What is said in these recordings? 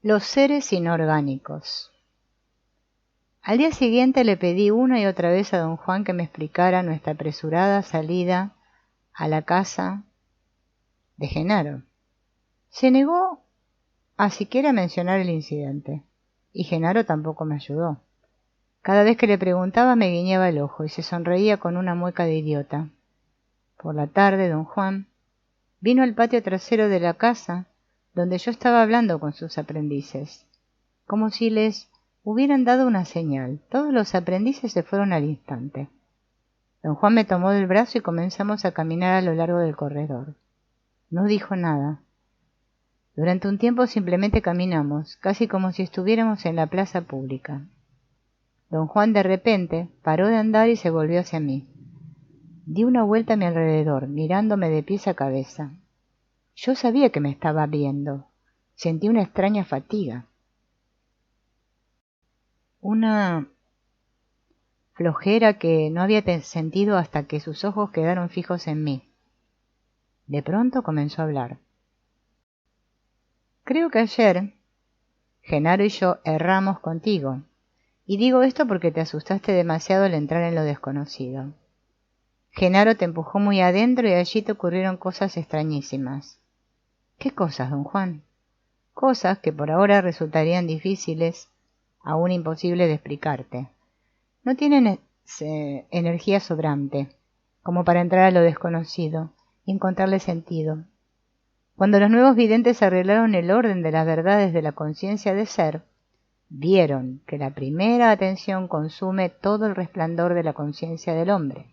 Los seres inorgánicos. Al día siguiente le pedí una y otra vez a don Juan que me explicara nuestra apresurada salida a la casa de Genaro. Se negó a siquiera mencionar el incidente, y Genaro tampoco me ayudó. Cada vez que le preguntaba me guiñaba el ojo y se sonreía con una mueca de idiota. Por la tarde don Juan vino al patio trasero de la casa, donde yo estaba hablando con sus aprendices, como si les hubieran dado una señal. Todos los aprendices se fueron al instante. Don Juan me tomó del brazo y comenzamos a caminar a lo largo del corredor. No dijo nada. Durante un tiempo simplemente caminamos, casi como si estuviéramos en la plaza pública. Don Juan de repente paró de andar y se volvió hacia mí. Di una vuelta a mi alrededor, mirándome de pies a cabeza. Yo sabía que me estaba viendo. Sentí una extraña fatiga. Una flojera que no había sentido hasta que sus ojos quedaron fijos en mí. De pronto comenzó a hablar. Creo que ayer Genaro y yo erramos contigo. Y digo esto porque te asustaste demasiado al entrar en lo desconocido. Genaro te empujó muy adentro y allí te ocurrieron cosas extrañísimas. ¿Qué cosas, don Juan? Cosas que por ahora resultarían difíciles, aún imposible de explicarte. No tienen energía sobrante, como para entrar a lo desconocido y encontrarle sentido. Cuando los nuevos videntes arreglaron el orden de las verdades de la conciencia de ser, vieron que la primera atención consume todo el resplandor de la conciencia del hombre,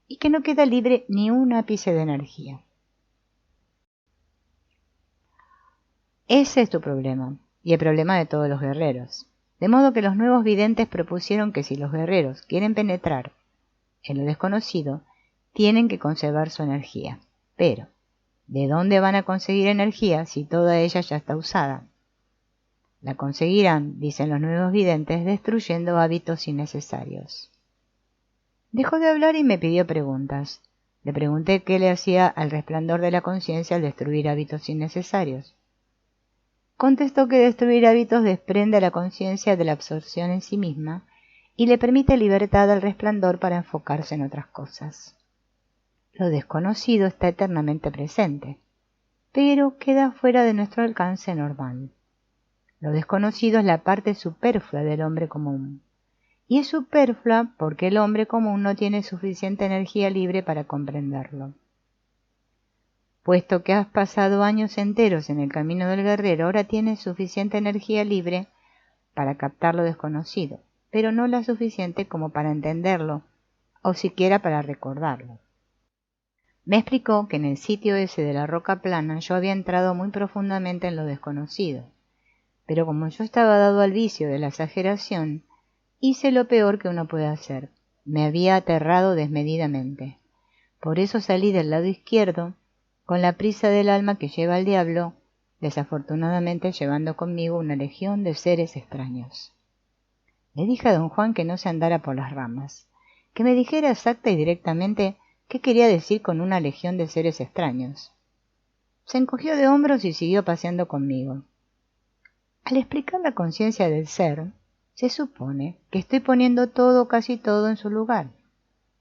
y que no queda libre ni un ápice de energía. Ese es tu problema, y el problema de todos los guerreros. De modo que los nuevos videntes propusieron que si los guerreros quieren penetrar en lo desconocido, tienen que conservar su energía. Pero, ¿de dónde van a conseguir energía si toda ella ya está usada? La conseguirán, dicen los nuevos videntes, destruyendo hábitos innecesarios. Dejó de hablar y me pidió preguntas. Le pregunté qué le hacía al resplandor de la conciencia al destruir hábitos innecesarios. Contestó que destruir hábitos desprende a la conciencia de la absorción en sí misma y le permite libertad al resplandor para enfocarse en otras cosas. Lo desconocido está eternamente presente, pero queda fuera de nuestro alcance normal. Lo desconocido es la parte superflua del hombre común, y es superflua porque el hombre común no tiene suficiente energía libre para comprenderlo. Puesto que has pasado años enteros en el camino del guerrero, ahora tienes suficiente energía libre para captar lo desconocido, pero no la suficiente como para entenderlo, o siquiera para recordarlo. Me explicó que en el sitio ese de la roca plana yo había entrado muy profundamente en lo desconocido, pero como yo estaba dado al vicio de la exageración, hice lo peor que uno puede hacer. Me había aterrado desmedidamente. Por eso salí del lado izquierdo, con la prisa del alma que lleva al diablo, desafortunadamente llevando conmigo una legión de seres extraños. Le dije a don Juan que no se andara por las ramas, que me dijera exacta y directamente qué quería decir con una legión de seres extraños. Se encogió de hombros y siguió paseando conmigo. Al explicar la conciencia del ser, se supone que estoy poniendo todo, casi todo, en su lugar.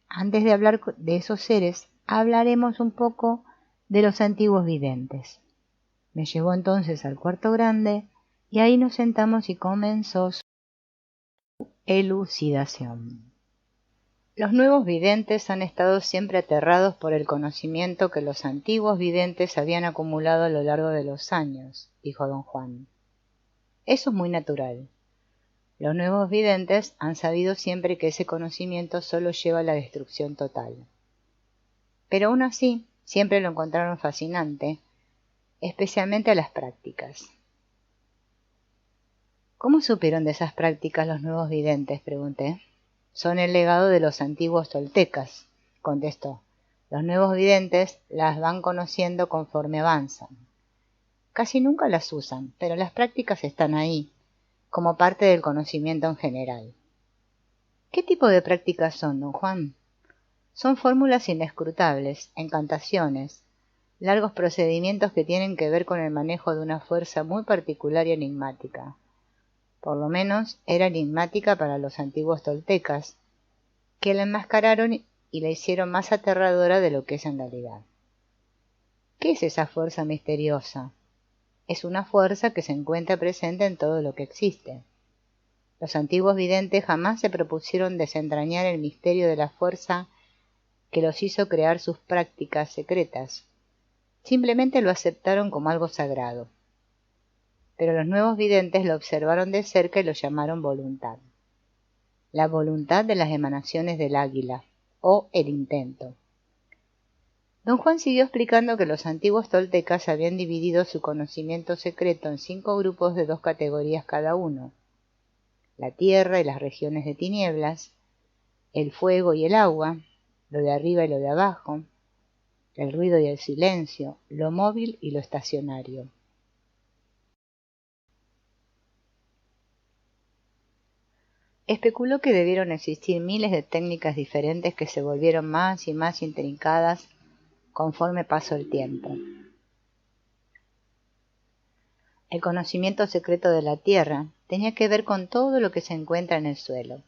Antes de hablar de esos seres, hablaremos un poco de los antiguos videntes. Me llevó entonces al cuarto grande y ahí nos sentamos y comenzó su elucidación. Los nuevos videntes han estado siempre aterrados por el conocimiento que los antiguos videntes habían acumulado a lo largo de los años, dijo don Juan. Eso es muy natural. Los nuevos videntes han sabido siempre que ese conocimiento solo lleva a la destrucción total. Pero aún así, siempre lo encontraron fascinante, especialmente a las prácticas. ¿Cómo supieron de esas prácticas los nuevos videntes?, pregunté. Son el legado de los antiguos toltecas, contestó. Los nuevos videntes las van conociendo conforme avanzan. Casi nunca las usan, pero las prácticas están ahí, como parte del conocimiento en general. ¿Qué tipo de prácticas son, don Juan? Son fórmulas inescrutables, encantaciones, largos procedimientos que tienen que ver con el manejo de una fuerza muy particular y enigmática. Por lo menos era enigmática para los antiguos toltecas, que la enmascararon y la hicieron más aterradora de lo que es en realidad. ¿Qué es esa fuerza misteriosa? Es una fuerza que se encuentra presente en todo lo que existe. Los antiguos videntes jamás se propusieron desentrañar el misterio de la fuerza que los hizo crear sus prácticas secretas. Simplemente lo aceptaron como algo sagrado. Pero los nuevos videntes lo observaron de cerca y lo llamaron voluntad. La voluntad de las emanaciones del águila, o el intento. Don Juan siguió explicando que los antiguos toltecas habían dividido su conocimiento secreto en 5 grupos de 2 categorías cada uno: la tierra y las regiones de tinieblas, el fuego y el agua, lo de arriba y lo de abajo, el ruido y el silencio, lo móvil y lo estacionario. Especuló que debieron existir miles de técnicas diferentes que se volvieron más y más intrincadas conforme pasó el tiempo. El conocimiento secreto de la tierra tenía que ver con todo lo que se encuentra en el suelo.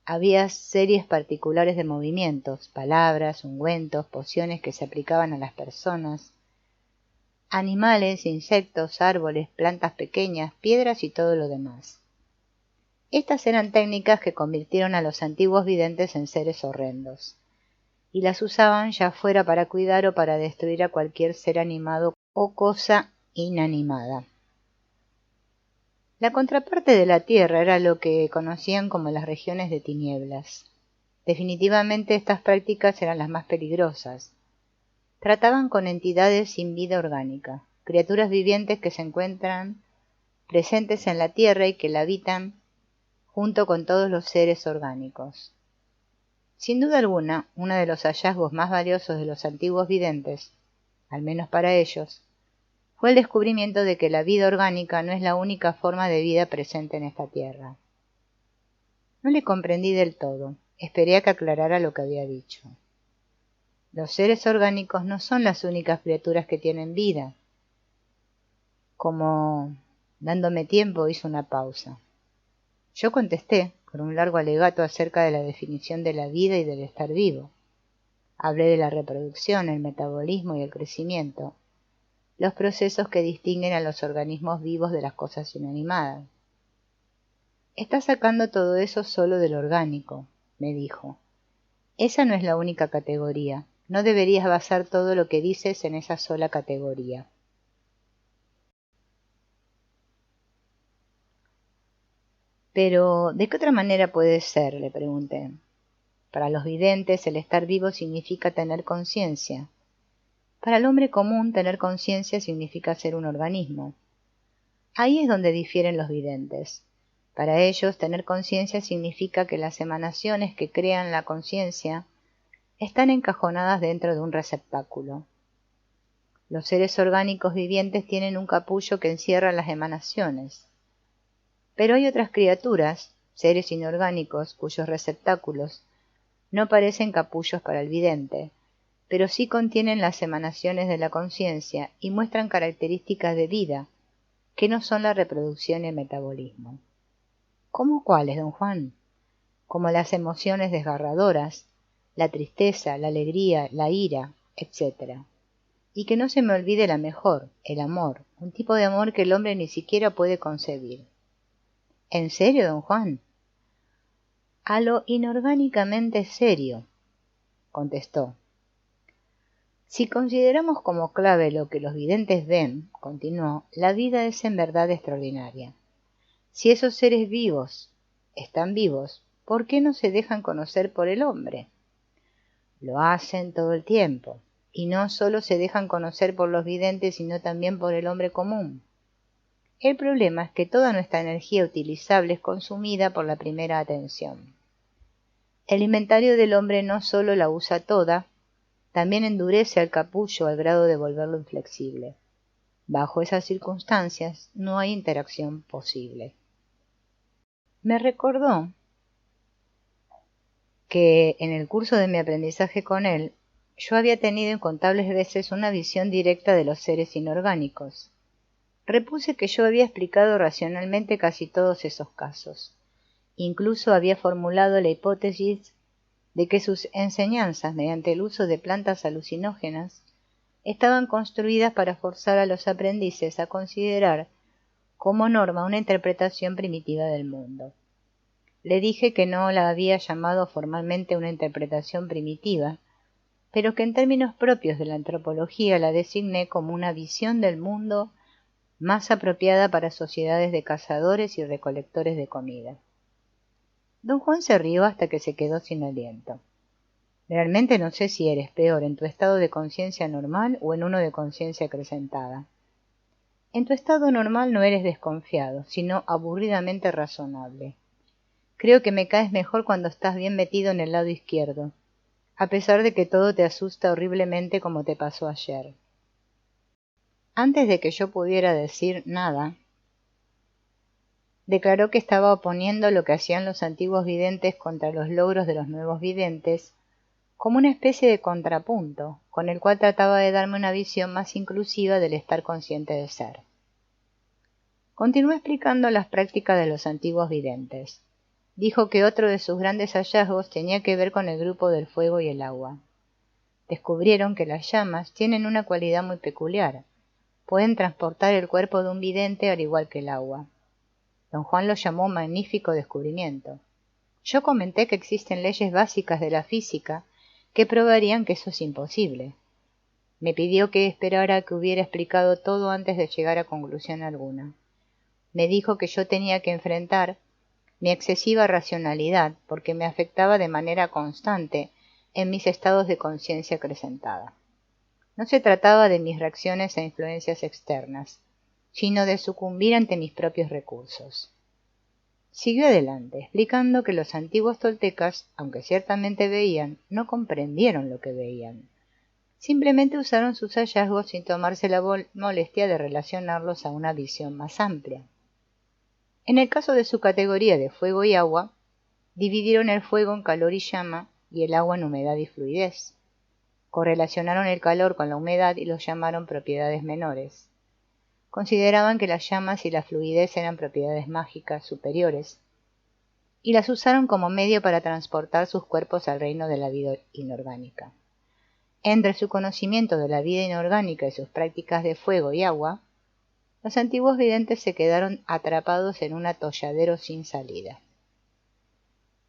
Había series particulares de movimientos, palabras, ungüentos, pociones que se aplicaban a las personas, animales, insectos, árboles, plantas pequeñas, piedras y todo lo demás. Estas eran técnicas que convirtieron a los antiguos videntes en seres horrendos, y las usaban ya fuera para cuidar o para destruir a cualquier ser animado o cosa inanimada. La contraparte de la Tierra era lo que conocían como las regiones de tinieblas. Definitivamente estas prácticas eran las más peligrosas. Trataban con entidades sin vida orgánica, criaturas vivientes que se encuentran presentes en la Tierra y que la habitan junto con todos los seres orgánicos. Sin duda alguna, uno de los hallazgos más valiosos de los antiguos videntes, al menos para ellos, fue el descubrimiento de que la vida orgánica no es la única forma de vida presente en esta tierra. No le comprendí del todo, esperé a que aclarara lo que había dicho. Los seres orgánicos no son las únicas criaturas que tienen vida. Como, dándome tiempo, hizo una pausa. Yo contesté con un largo alegato acerca de la definición de la vida y del estar vivo. Hablé de la reproducción, el metabolismo y el crecimiento, los procesos que distinguen a los organismos vivos de las cosas inanimadas. Estás sacando todo eso solo del orgánico, me dijo. Esa no es la única categoría. No deberías basar todo lo que dices en esa sola categoría. Pero, ¿de qué otra manera puede ser?, le pregunté. Para los videntes, el estar vivo significa tener conciencia. Para el hombre común, tener conciencia significa ser un organismo. Ahí es donde difieren los videntes. Para ellos, tener conciencia significa que las emanaciones que crean la conciencia están encajonadas dentro de un receptáculo. Los seres orgánicos vivientes tienen un capullo que encierra las emanaciones. Pero hay otras criaturas, seres inorgánicos, cuyos receptáculos no parecen capullos para el vidente, pero sí contienen las emanaciones de la conciencia y muestran características de vida, que no son la reproducción y el metabolismo. ¿Cómo cuáles, don Juan? Como las emociones desgarradoras, la tristeza, la alegría, la ira, etc. Y que no se me olvide la mejor, el amor, un tipo de amor que el hombre ni siquiera puede concebir. ¿En serio, don Juan? A lo inorgánicamente serio, contestó. Si consideramos como clave lo que los videntes ven, continuó, la vida es en verdad extraordinaria. Si esos seres vivos están vivos, ¿por qué no se dejan conocer por el hombre? Lo hacen todo el tiempo, y no solo se dejan conocer por los videntes, sino también por el hombre común. El problema es que toda nuestra energía utilizable es consumida por la primera atención. El inventario del hombre no solo la usa toda, también endurece al capullo al grado de volverlo inflexible. Bajo esas circunstancias no hay interacción posible. Me recordó que en el curso de mi aprendizaje con él yo había tenido incontables veces una visión directa de los seres inorgánicos. Repuse que yo había explicado racionalmente casi todos esos casos. Incluso había formulado la hipótesis de que sus enseñanzas, mediante el uso de plantas alucinógenas, estaban construidas para forzar a los aprendices a considerar como norma una interpretación primitiva del mundo. Le dije que no la había llamado formalmente una interpretación primitiva, pero que en términos propios de la antropología la designé como una visión del mundo más apropiada para sociedades de cazadores y recolectores de comida. Don Juan se rió hasta que se quedó sin aliento. Realmente no sé si eres peor en tu estado de conciencia normal o en uno de conciencia acrecentada. En tu estado normal no eres desconfiado, sino aburridamente razonable. Creo que me caes mejor cuando estás bien metido en el lado izquierdo, a pesar de que todo te asusta horriblemente como te pasó ayer. Antes de que yo pudiera decir nada, declaró que estaba oponiendo lo que hacían los antiguos videntes contra los logros de los nuevos videntes, como una especie de contrapunto, con el cual trataba de darme una visión más inclusiva del estar consciente de ser. Continuó explicando las prácticas de los antiguos videntes. Dijo que otro de sus grandes hallazgos tenía que ver con el grupo del fuego y el agua. Descubrieron que las llamas tienen una cualidad muy peculiar. Pueden transportar el cuerpo de un vidente al igual que el agua. Don Juan lo llamó magnífico descubrimiento. Yo comenté que existen leyes básicas de la física que probarían que eso es imposible. Me pidió que esperara a que hubiera explicado todo antes de llegar a conclusión alguna. Me dijo que yo tenía que enfrentar mi excesiva racionalidad porque me afectaba de manera constante en mis estados de conciencia acrecentada. No se trataba de mis reacciones a influencias externas, sino de sucumbir ante mis propios recursos. Siguió adelante, explicando que los antiguos toltecas, aunque ciertamente veían, no comprendieron lo que veían. Simplemente usaron sus hallazgos sin tomarse la molestia de relacionarlos a una visión más amplia. En el caso de su categoría de fuego y agua, dividieron el fuego en calor y llama y el agua en humedad y fluidez. Correlacionaron el calor con la humedad y los llamaron propiedades menores. Consideraban que las llamas y la fluidez eran propiedades mágicas superiores, y las usaron como medio para transportar sus cuerpos al reino de la vida inorgánica. Entre su conocimiento de la vida inorgánica y sus prácticas de fuego y agua, los antiguos videntes se quedaron atrapados en un atolladero sin salida.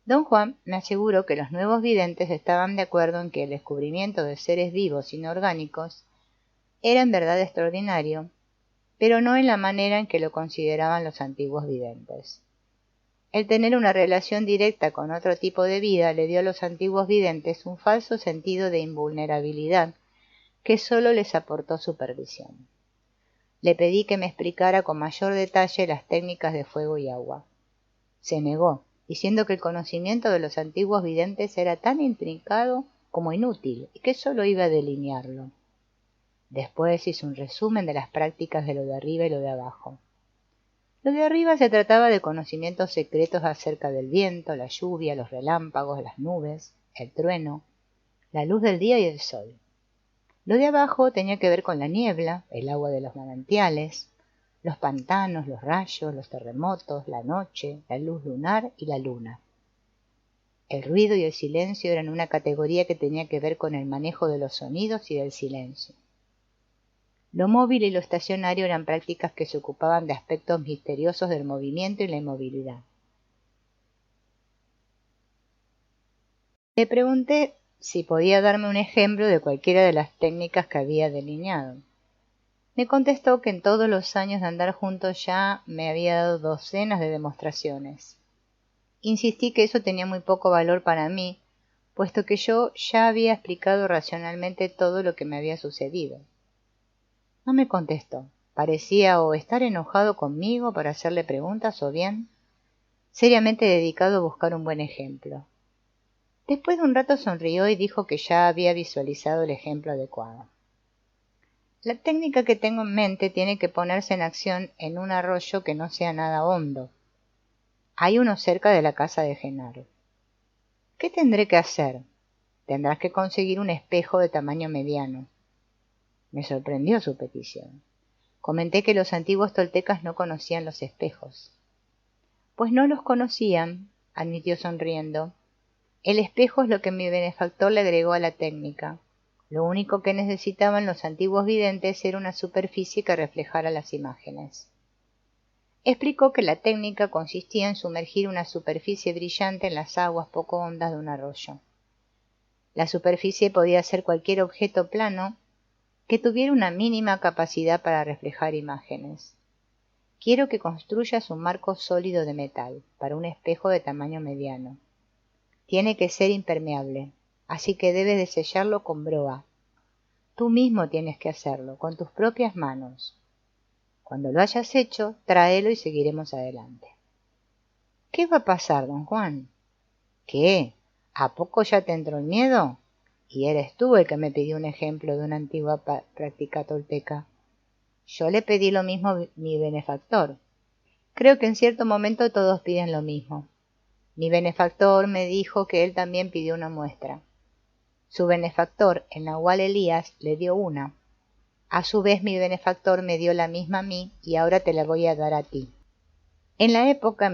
Don Juan me aseguró que los nuevos videntes estaban de acuerdo en que el descubrimiento de seres vivos inorgánicos era en verdad extraordinario, pero no en la manera en que lo consideraban los antiguos videntes. El tener una relación directa con otro tipo de vida le dio a los antiguos videntes un falso sentido de invulnerabilidad que solo les aportó supervisión. Le pedí que me explicara con mayor detalle las técnicas de fuego y agua. Se negó, diciendo que el conocimiento de los antiguos videntes era tan intrincado como inútil y que solo iba a delinearlo. Después hizo un resumen de las prácticas de lo de arriba y lo de abajo. Lo de arriba se trataba de conocimientos secretos acerca del viento, la lluvia, los relámpagos, las nubes, el trueno, la luz del día y el sol. Lo de abajo tenía que ver con la niebla, el agua de los manantiales, los pantanos, los rayos, los terremotos, la noche, la luz lunar y la luna. El ruido y el silencio eran una categoría que tenía que ver con el manejo de los sonidos y del silencio. Lo móvil y lo estacionario eran prácticas que se ocupaban de aspectos misteriosos del movimiento y la inmovilidad. Le pregunté si podía darme un ejemplo de cualquiera de las técnicas que había delineado. Me contestó que en todos los años de andar juntos ya me había dado docenas de demostraciones. Insistí que eso tenía muy poco valor para mí, puesto que yo ya había explicado racionalmente todo lo que me había sucedido. No me contestó. Parecía o estar enojado conmigo para hacerle preguntas o bien seriamente dedicado a buscar un buen ejemplo. Después de un rato sonrió y dijo que ya había visualizado el ejemplo adecuado. La técnica que tengo en mente tiene que ponerse en acción en un arroyo que no sea nada hondo. Hay uno cerca de la casa de Genaro. ¿Qué tendré que hacer? Tendrás que conseguir un espejo de tamaño mediano. Me sorprendió su petición. Comenté que los antiguos toltecas no conocían los espejos. Pues no los conocían, admitió sonriendo. El espejo es lo que mi benefactor le agregó a la técnica. Lo único que necesitaban los antiguos videntes era una superficie que reflejara las imágenes. Explicó que la técnica consistía en sumergir una superficie brillante en las aguas poco hondas de un arroyo. La superficie podía ser cualquier objeto plano que tuviera una mínima capacidad para reflejar imágenes. Quiero que construyas un marco sólido de metal para un espejo de tamaño mediano. Tiene que ser impermeable, así que debes de sellarlo con broa. Tú mismo tienes que hacerlo, con tus propias manos. Cuando lo hayas hecho, tráelo y seguiremos adelante. ¿Qué va a pasar, don Juan? ¿Qué? ¿A poco ya te entró el miedo? Y eres tú el que me pidió un ejemplo de una antigua práctica tolteca. Yo le pedí lo mismo a mi benefactor. Creo que en cierto momento todos piden lo mismo. Mi benefactor me dijo que él también pidió una muestra. Su benefactor, el nahual Elías, le dio una. A su vez mi benefactor me dio la misma a mí y ahora te la voy a dar a ti. En la época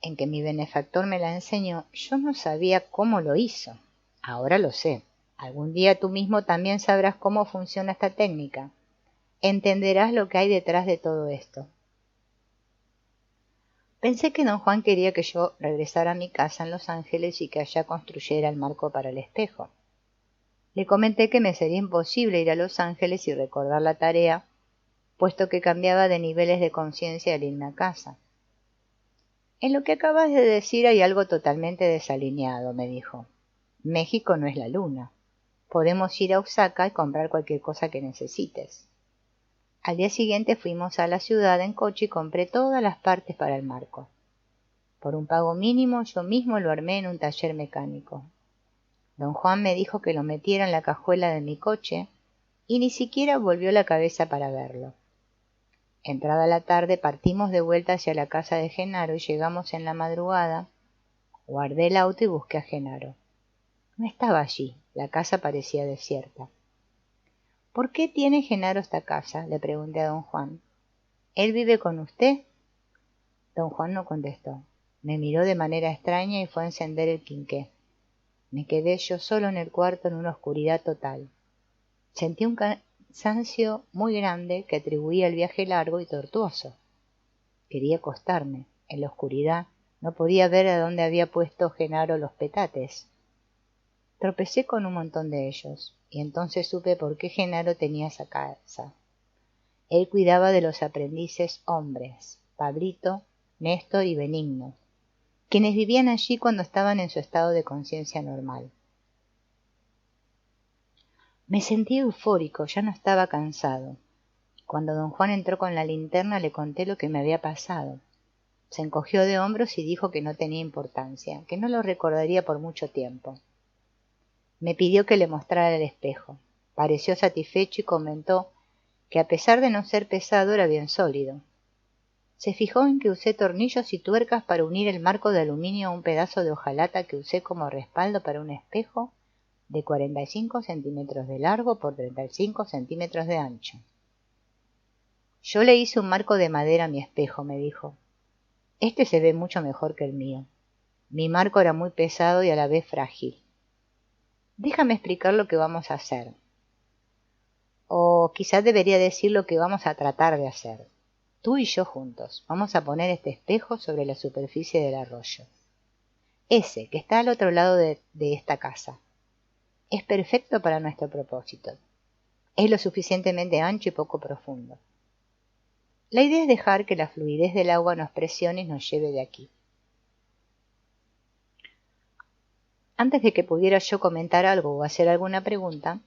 en que mi benefactor me la enseñó, yo no sabía cómo lo hizo. Ahora lo sé. Algún día tú mismo también sabrás cómo funciona esta técnica. Entenderás lo que hay detrás de todo esto. Pensé que don Juan quería que yo regresara a mi casa en Los Ángeles y que allá construyera el marco para el espejo. Le comenté que me sería imposible ir a Los Ángeles y recordar la tarea, puesto que cambiaba de niveles de conciencia al irme a casa. En lo que acabas de decir hay algo totalmente desalineado, me dijo. México no es la luna. Podemos ir a Osaka y comprar cualquier cosa que necesites. Al día siguiente fuimos a la ciudad en coche y compré todas las partes para el marco. Por un pago mínimo yo mismo lo armé en un taller mecánico. Don Juan me dijo que lo metiera en la cajuela de mi coche y ni siquiera volvió la cabeza para verlo. Entrada la tarde partimos de vuelta hacia la casa de Genaro y llegamos en la madrugada. Guardé el auto y busqué a Genaro. No estaba allí, la casa parecía desierta. ¿Por qué tiene Genaro esta casa?, le pregunté a don Juan. ¿Él vive con usted? Don Juan no contestó. Me miró de manera extraña y fue a encender el quinqué. Me quedé yo solo en el cuarto en una oscuridad total. Sentí un cansancio muy grande que atribuía al viaje largo y tortuoso. Quería acostarme. En la oscuridad no podía ver a dónde había puesto Genaro los petates. Tropecé con un montón de ellos, y entonces supe por qué Genaro tenía esa casa. Él cuidaba de los aprendices hombres, Pablito, Néstor y Benigno, quienes vivían allí cuando estaban en su estado de conciencia normal. Me sentí eufórico, ya no estaba cansado. Cuando don Juan entró con la linterna le conté lo que me había pasado. Se encogió de hombros y dijo que no tenía importancia, que no lo recordaría por mucho tiempo. Me pidió que le mostrara el espejo. Pareció satisfecho y comentó que a pesar de no ser pesado era bien sólido. Se fijó en que usé tornillos y tuercas para unir el marco de aluminio a un pedazo de hojalata que usé como respaldo para un espejo de 45 centímetros de largo por 35 centímetros de ancho. Yo le hice un marco de madera a mi espejo, me dijo. Este se ve mucho mejor que el mío. Mi marco era muy pesado y a la vez frágil. Déjame explicar lo que vamos a hacer. O quizás debería decir lo que vamos a tratar de hacer. Tú y yo juntos vamos a poner este espejo sobre la superficie del arroyo. Ese que está al otro lado de esta casa. Es perfecto para nuestro propósito. Es lo suficientemente ancho y poco profundo. La idea es dejar que la fluidez del agua nos presione y nos lleve de aquí. Antes de que pudiera yo comentar algo o hacer alguna pregunta,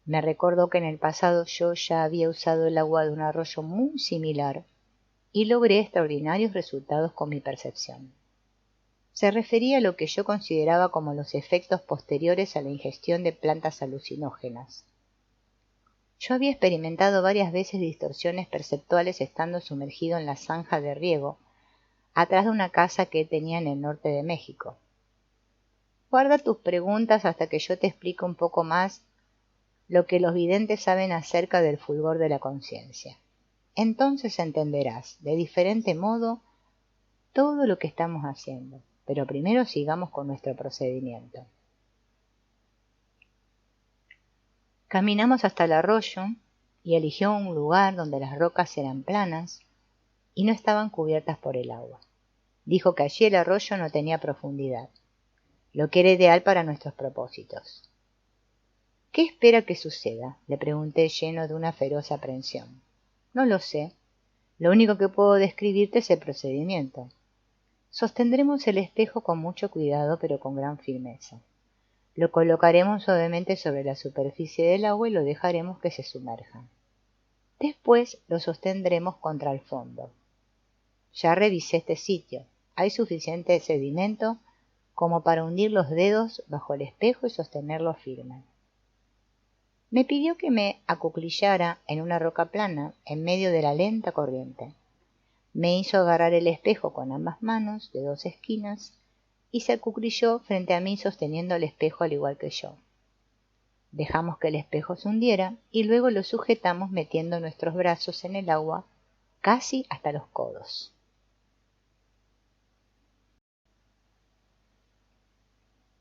me recordó que en el pasado yo ya había usado el agua de un arroyo muy similar y logré extraordinarios resultados con mi percepción. Se refería a lo que yo consideraba como los efectos posteriores a la ingestión de plantas alucinógenas. Yo había experimentado varias veces distorsiones perceptuales estando sumergido en la zanja de riego, atrás de una casa que tenía en el norte de México. Guarda tus preguntas hasta que yo te explique un poco más lo que los videntes saben acerca del fulgor de la conciencia. Entonces entenderás, de diferente modo, todo lo que estamos haciendo. Pero primero sigamos con nuestro procedimiento. Caminamos hasta el arroyo y eligió un lugar donde las rocas eran planas y no estaban cubiertas por el agua. Dijo que allí el arroyo no tenía profundidad, lo que era ideal para nuestros propósitos. ¿Qué espera que suceda?, le pregunté lleno de una feroz aprensión. No lo sé. Lo único que puedo describirte es el procedimiento. Sostendremos el espejo con mucho cuidado pero con gran firmeza. Lo colocaremos suavemente sobre la superficie del agua y lo dejaremos que se sumerja. Después lo sostendremos contra el fondo. Ya revisé este sitio. Hay suficiente sedimento como para hundir los dedos bajo el espejo y sostenerlo firme. Me pidió que me acuclillara en una roca plana en medio de la lenta corriente. Me hizo agarrar el espejo con ambas manos de dos esquinas y se acuclilló frente a mí sosteniendo el espejo al igual que yo. Dejamos que el espejo se hundiera y luego lo sujetamos metiendo nuestros brazos en el agua casi hasta los codos.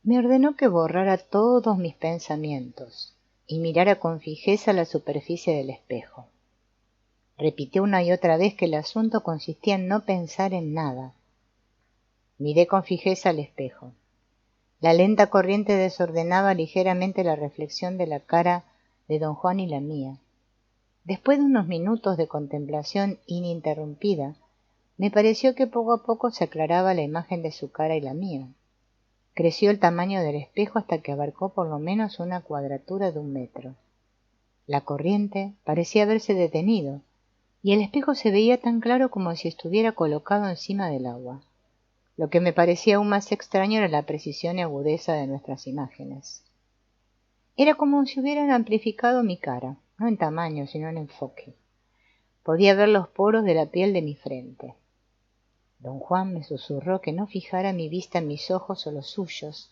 Me ordenó que borrara todos mis pensamientos y mirara con fijeza la superficie del espejo. Repitió una y otra vez que el asunto consistía en no pensar en nada. Miré con fijeza al espejo. La lenta corriente desordenaba ligeramente la reflexión de la cara de don Juan y la mía. Después de unos minutos de contemplación ininterrumpida, me pareció que poco a poco se aclaraba la imagen de su cara y la mía. Creció el tamaño del espejo hasta que abarcó por lo menos una cuadratura de 1 metro. La corriente parecía haberse detenido, y el espejo se veía tan claro como si estuviera colocado encima del agua. Lo que me parecía aún más extraño era la precisión y agudeza de nuestras imágenes. Era como si hubieran amplificado mi cara, no en tamaño, sino en enfoque. Podía ver los poros de la piel de mi frente. Don Juan me susurró que no fijara mi vista en mis ojos o los suyos,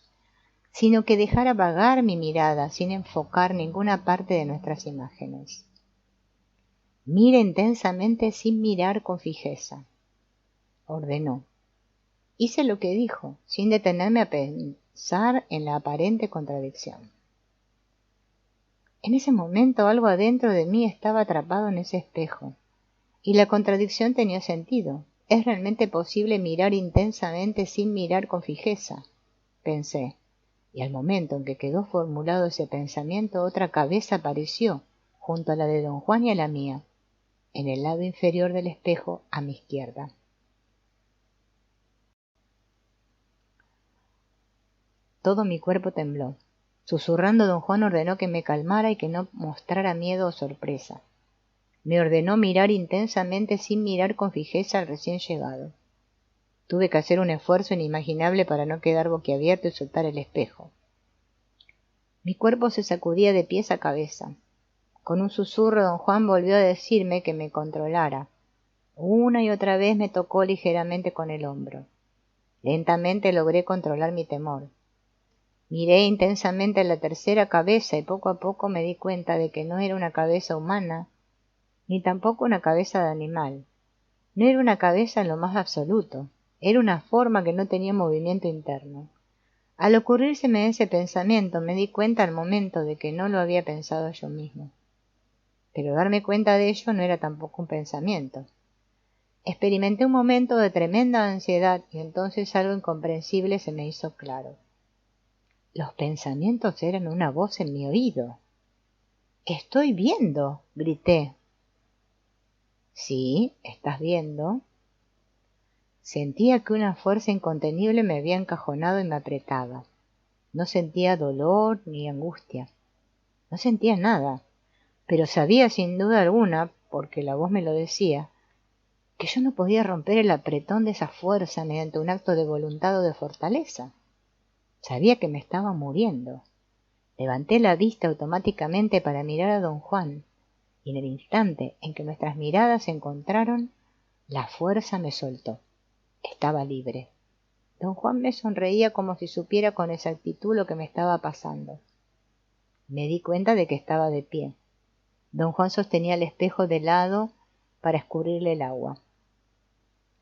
sino que dejara vagar mi mirada sin enfocar ninguna parte de nuestras imágenes. Mira intensamente sin mirar con fijeza, ordenó. Hice lo que dijo, sin detenerme a pensar en la aparente contradicción. En ese momento algo adentro de mí estaba atrapado en ese espejo, y la contradicción tenía sentido. ¿Es realmente posible mirar intensamente sin mirar con fijeza?, pensé, y al momento en que quedó formulado ese pensamiento, otra cabeza apareció, junto a la de don Juan y a la mía, en el lado inferior del espejo a mi izquierda. Todo mi cuerpo tembló. Susurrando, don Juan ordenó que me calmara y que no mostrara miedo o sorpresa. Me ordenó mirar intensamente sin mirar con fijeza al recién llegado. Tuve que hacer un esfuerzo inimaginable para no quedar boquiabierto y soltar el espejo. Mi cuerpo se sacudía de pies a cabeza. Con un susurro, don Juan volvió a decirme que me controlara. Una y otra vez me tocó ligeramente con el hombro. Lentamente logré controlar mi temor. Miré intensamente la tercera cabeza y poco a poco me di cuenta de que no era una cabeza humana, ni tampoco una cabeza de animal. No era una cabeza en lo más absoluto, era una forma que no tenía movimiento interno. Al ocurrírseme ese pensamiento me di cuenta al momento de que no lo había pensado yo mismo. Pero darme cuenta de ello no era tampoco un pensamiento. Experimenté un momento de tremenda ansiedad y entonces algo incomprensible se me hizo claro. Los pensamientos eran una voz en mi oído. «¡Estoy viendo!», grité. «Sí, estás viendo». Sentía que una fuerza incontenible me había encajonado y me apretaba. No sentía dolor ni angustia. No sentía nada, pero sabía sin duda alguna, porque la voz me lo decía, que yo no podía romper el apretón de esa fuerza mediante un acto de voluntad o de fortaleza. Sabía que me estaba muriendo. Levanté la vista automáticamente para mirar a don Juan, y en el instante en que nuestras miradas se encontraron, la fuerza me soltó. Estaba libre. Don Juan me sonreía como si supiera con exactitud lo que me estaba pasando. Me di cuenta de que estaba de pie. Don Juan sostenía el espejo de lado para escurrirle el agua.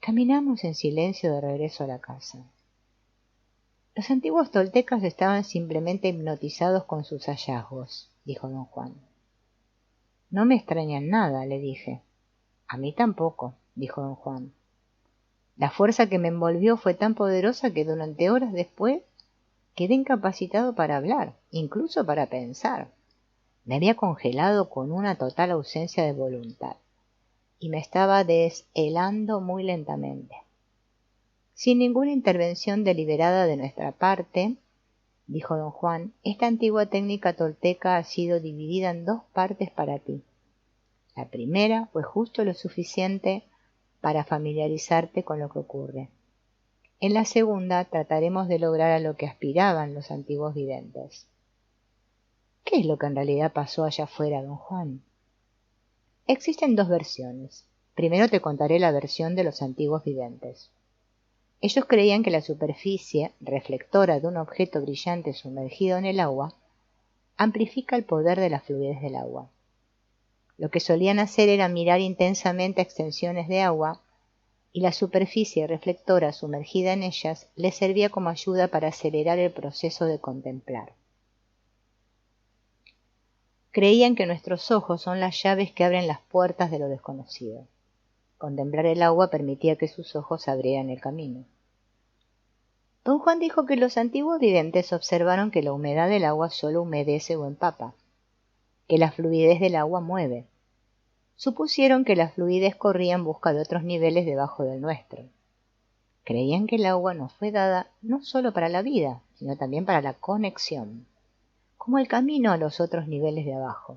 Caminamos en silencio de regreso a la casa. Los antiguos toltecas estaban simplemente hipnotizados con sus hallazgos, dijo don Juan. No me extrañan nada, le dije. A mí tampoco, dijo don Juan. La fuerza que me envolvió fue tan poderosa que durante horas después quedé incapacitado para hablar, incluso para pensar. Me había congelado con una total ausencia de voluntad y me estaba deshelando muy lentamente. Sin ninguna intervención deliberada de nuestra parte, dijo don Juan, esta antigua técnica tolteca ha sido dividida en dos partes para ti. La primera fue justo lo suficiente para familiarizarte con lo que ocurre. En la segunda trataremos de lograr a lo que aspiraban los antiguos videntes. ¿Qué es lo que en realidad pasó allá afuera, don Juan? Existen dos versiones. Primero te contaré la versión de los antiguos videntes. Ellos creían que la superficie reflectora de un objeto brillante sumergido en el agua amplifica el poder de la fluidez del agua. Lo que solían hacer era mirar intensamente extensiones de agua y la superficie reflectora sumergida en ellas les servía como ayuda para acelerar el proceso de contemplar. Creían que nuestros ojos son las llaves que abren las puertas de lo desconocido. Contemplar el agua permitía que sus ojos abrieran el camino. Don Juan dijo que los antiguos videntes observaron que la humedad del agua solo humedece o empapa, que la fluidez del agua mueve. Supusieron que la fluidez corría en busca de otros niveles debajo del nuestro. Creían que el agua nos fue dada no solo para la vida, sino también para la conexión, como el camino a los otros niveles de abajo.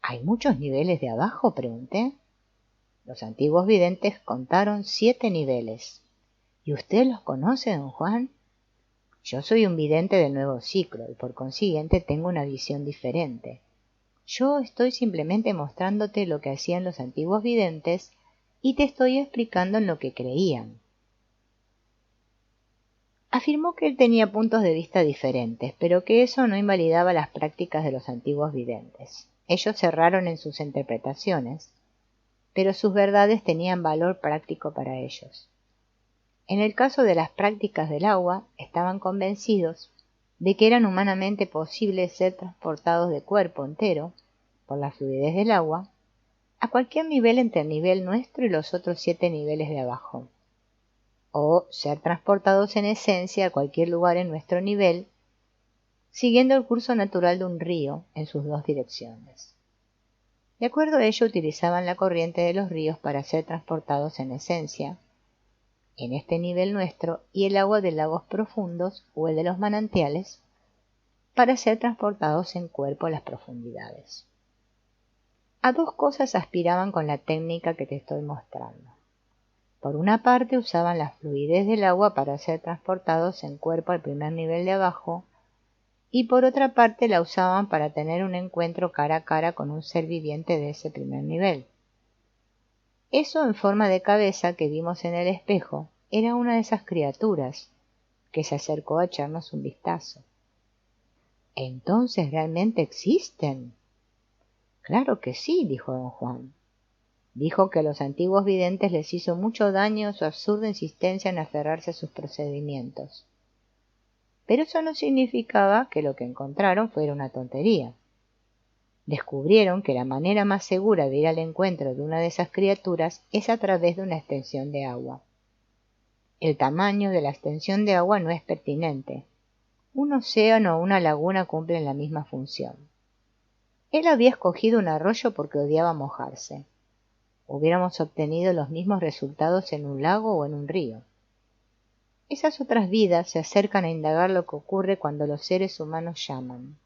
¿Hay muchos niveles de abajo?, pregunté. Los antiguos videntes contaron 7 niveles. ¿Y usted los conoce, don Juan? Yo soy un vidente del nuevo ciclo y por consiguiente tengo una visión diferente. Yo estoy simplemente mostrándote lo que hacían los antiguos videntes y te estoy explicando en lo que creían. Afirmó que él tenía puntos de vista diferentes, pero que eso no invalidaba las prácticas de los antiguos videntes. Ellos se erraron en sus interpretaciones, pero sus verdades tenían valor práctico para ellos. En el caso de las prácticas del agua, estaban convencidos de que eran humanamente posible ser transportados de cuerpo entero, por la fluidez del agua, a cualquier nivel entre el nivel nuestro y los otros 7 niveles de abajo, o ser transportados en esencia a cualquier lugar en nuestro nivel, siguiendo el curso natural de un río en sus dos direcciones. De acuerdo a ello, utilizaban la corriente de los ríos para ser transportados en esencia, en este nivel nuestro, y el agua de lagos profundos o el de los manantiales, para ser transportados en cuerpo a las profundidades. A dos cosas aspiraban con la técnica que te estoy mostrando. Por una parte usaban la fluidez del agua para ser transportados en cuerpo al primer nivel de abajo, y por otra parte la usaban para tener un encuentro cara a cara con un ser viviente de ese primer nivel. Eso en forma de cabeza que vimos en el espejo era una de esas criaturas que se acercó a echarnos un vistazo. ¿Entonces realmente existen? Claro que sí, dijo don Juan. Dijo que a los antiguos videntes les hizo mucho daño su absurda insistencia en aferrarse a sus procedimientos. Pero eso no significaba que lo que encontraron fuera una tontería. Descubrieron que la manera más segura de ir al encuentro de una de esas criaturas es a través de una extensión de agua. El tamaño de la extensión de agua no es pertinente. Un océano o una laguna cumplen la misma función. Él había escogido un arroyo porque odiaba mojarse. Hubiéramos obtenido los mismos resultados en un lago o en un río. Esas otras vidas se acercan a indagar lo que ocurre cuando los seres humanos llaman.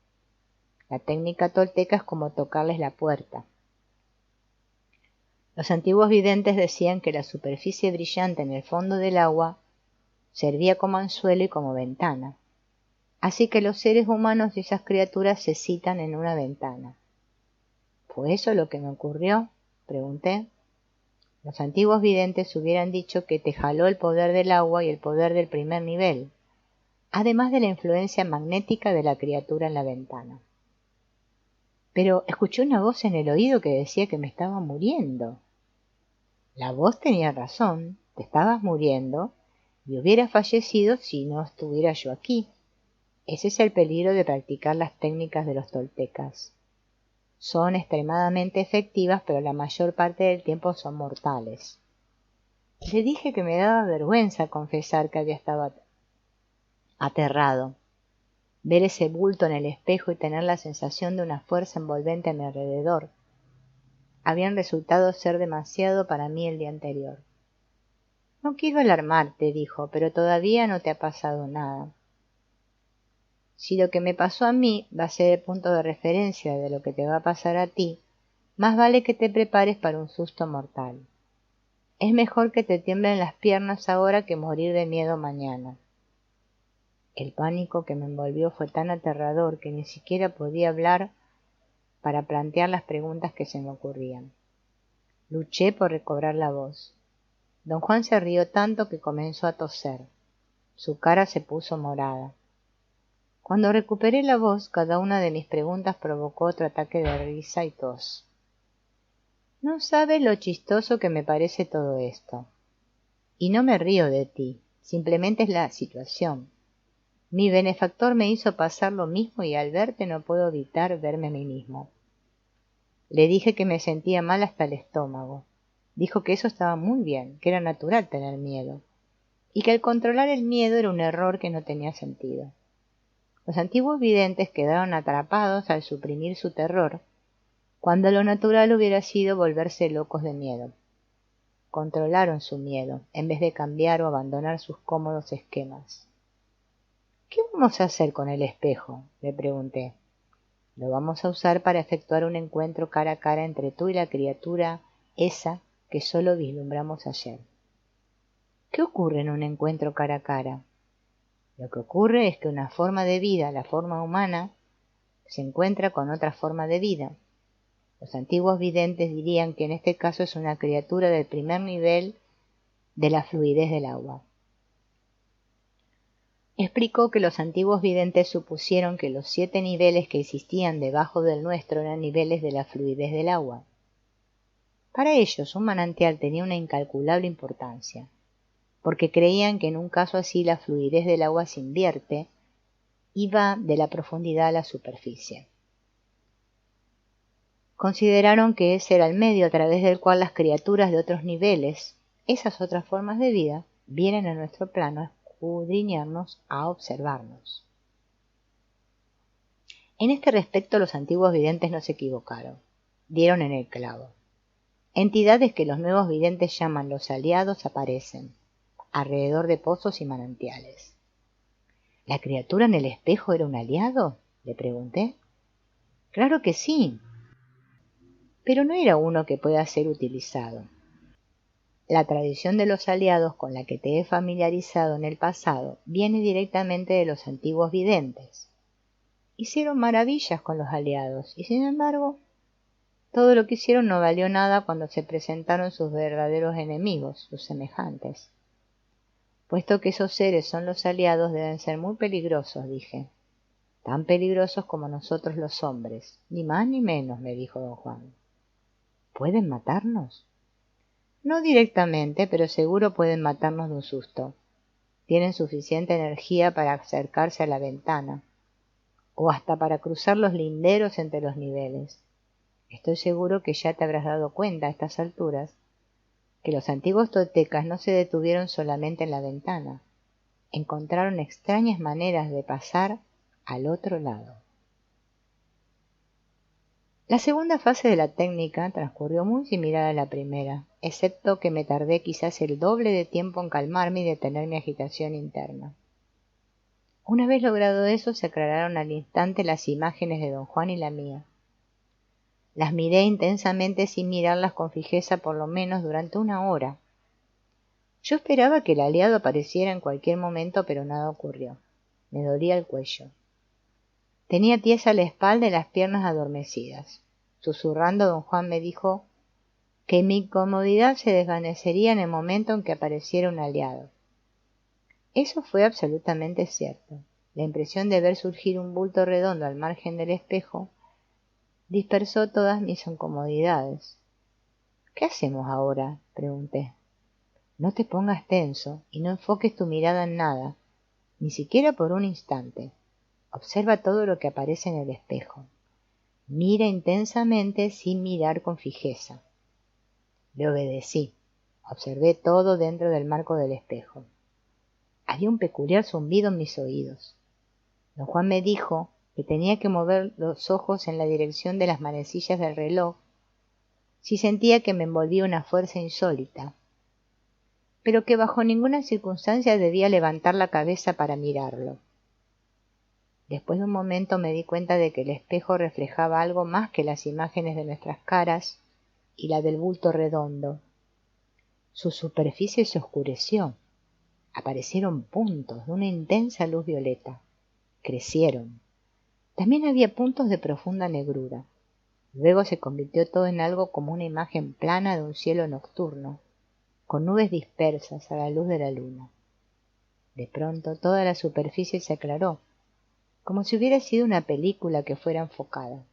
La técnica tolteca es como tocarles la puerta. Los antiguos videntes decían que la superficie brillante en el fondo del agua servía como anzuelo y como ventana. Así que los seres humanos y esas criaturas se citan en una ventana. ¿Fue eso lo que me ocurrió?, pregunté. Los antiguos videntes hubieran dicho que te jaló el poder del agua y el poder del primer nivel, además de la influencia magnética de la criatura en la ventana. Pero escuché una voz en el oído que decía que me estaba muriendo. La voz tenía razón, te estabas muriendo y hubieras fallecido si no estuviera yo aquí. Ese es el peligro de practicar las técnicas de los toltecas. Son extremadamente efectivas, pero la mayor parte del tiempo son mortales. Le dije que me daba vergüenza confesar que había estado aterrado. Ver ese bulto en el espejo y tener la sensación de una fuerza envolvente a mi alrededor habían resultado ser demasiado para mí el día anterior. No quiero alarmarte, dijo, pero todavía no te ha pasado nada. Si lo que me pasó a mí va a ser el punto de referencia de lo que te va a pasar a ti, más vale que te prepares para un susto mortal. Es mejor que te tiemblen las piernas ahora que morir de miedo mañana. El pánico que me envolvió fue tan aterrador que ni siquiera podía hablar para plantear las preguntas que se me ocurrían. Luché por recobrar la voz. Don Juan se rió tanto que comenzó a toser. Su cara se puso morada. Cuando recuperé la voz, cada una de mis preguntas provocó otro ataque de risa y tos. No sabes lo chistoso que me parece todo esto. Y no me río de ti, simplemente es la situación. Mi benefactor me hizo pasar lo mismo y al verte no puedo evitar verme a mí mismo. Le dije que me sentía mal hasta el estómago. Dijo que eso estaba muy bien, que era natural tener miedo, y que al controlar el miedo era un error que no tenía sentido. Los antiguos videntes quedaron atrapados al suprimir su terror, cuando lo natural hubiera sido volverse locos de miedo. Controlaron su miedo, en vez de cambiar o abandonar sus cómodos esquemas. ¿Qué vamos a hacer con el espejo?, le pregunté. Lo vamos a usar para efectuar un encuentro cara a cara entre tú y la criatura esa que solo vislumbramos ayer. ¿Qué ocurre en un encuentro cara a cara? Lo que ocurre es que una forma de vida, la forma humana, se encuentra con otra forma de vida. Los antiguos videntes dirían que en este caso es una criatura del primer nivel de la fluidez del agua. Explicó que los antiguos videntes supusieron que los 7 niveles que existían debajo del nuestro eran niveles de la fluidez del agua. Para ellos, un manantial tenía una incalculable importancia, porque creían que en un caso así la fluidez del agua se invierte y va de la profundidad a la superficie. Consideraron que ese era el medio a través del cual las criaturas de otros niveles, esas otras formas de vida, vienen a nuestro plano a escudriñarnos, a observarnos. En este respecto los antiguos videntes no se equivocaron, dieron en el clavo. Entidades que los nuevos videntes llaman los aliados aparecen alrededor de pozos y manantiales. ¿La criatura en el espejo era un aliado?, le pregunté. Claro que sí, pero no era uno que pueda ser utilizado. La tradición de los aliados con la que te he familiarizado en el pasado viene directamente de los antiguos videntes. Hicieron maravillas con los aliados y sin embargo todo lo que hicieron no valió nada cuando se presentaron sus verdaderos enemigos, sus semejantes. Puesto que esos seres son los aliados, deben ser muy peligrosos, dije. Tan peligrosos como nosotros los hombres, ni más ni menos, me dijo don Juan. ¿Pueden matarnos? No directamente, pero seguro pueden matarnos de un susto. Tienen suficiente energía para acercarse a la ventana, o hasta para cruzar los linderos entre los niveles. Estoy seguro que ya te habrás dado cuenta a estas alturas que los antiguos toltecas no se detuvieron solamente en la ventana, encontraron extrañas maneras de pasar al otro lado. La segunda fase de la técnica transcurrió muy similar a la primera, excepto que me tardé quizás el doble de tiempo en calmarme y detener mi agitación interna. Una vez logrado eso, se aclararon al instante las imágenes de don Juan y la mía. Las miré intensamente sin mirarlas con fijeza por lo menos durante 1 hora. Yo esperaba que el aliado apareciera en cualquier momento, pero nada ocurrió. Me dolía el cuello. Tenía tiesa la espalda y las piernas adormecidas. Susurrando, don Juan me dijo que mi incomodidad se desvanecería en el momento en que apareciera un aliado. Eso fue absolutamente cierto. La impresión de ver surgir un bulto redondo al margen del espejo dispersó todas mis incomodidades. ¿Qué hacemos ahora?, pregunté. No te pongas tenso y no enfoques tu mirada en nada, ni siquiera por un instante. Observa todo lo que aparece en el espejo. Mira intensamente sin mirar con fijeza. Le obedecí. Observé todo dentro del marco del espejo. Había un peculiar zumbido en mis oídos. Don Juan me dijo que tenía que mover los ojos en la dirección de las manecillas del reloj si sentía que me envolvía una fuerza insólita, pero que bajo ninguna circunstancia debía levantar la cabeza para mirarlo. Después de un momento me di cuenta de que el espejo reflejaba algo más que las imágenes de nuestras caras y la del bulto redondo. Su superficie se oscureció. Aparecieron puntos de una intensa luz violeta. Crecieron. También había puntos de profunda negrura. Luego se convirtió todo en algo como una imagen plana de un cielo nocturno, con nubes dispersas a la luz de la luna. De pronto toda la superficie se aclaró, como si hubiera sido una película que fuera enfocada.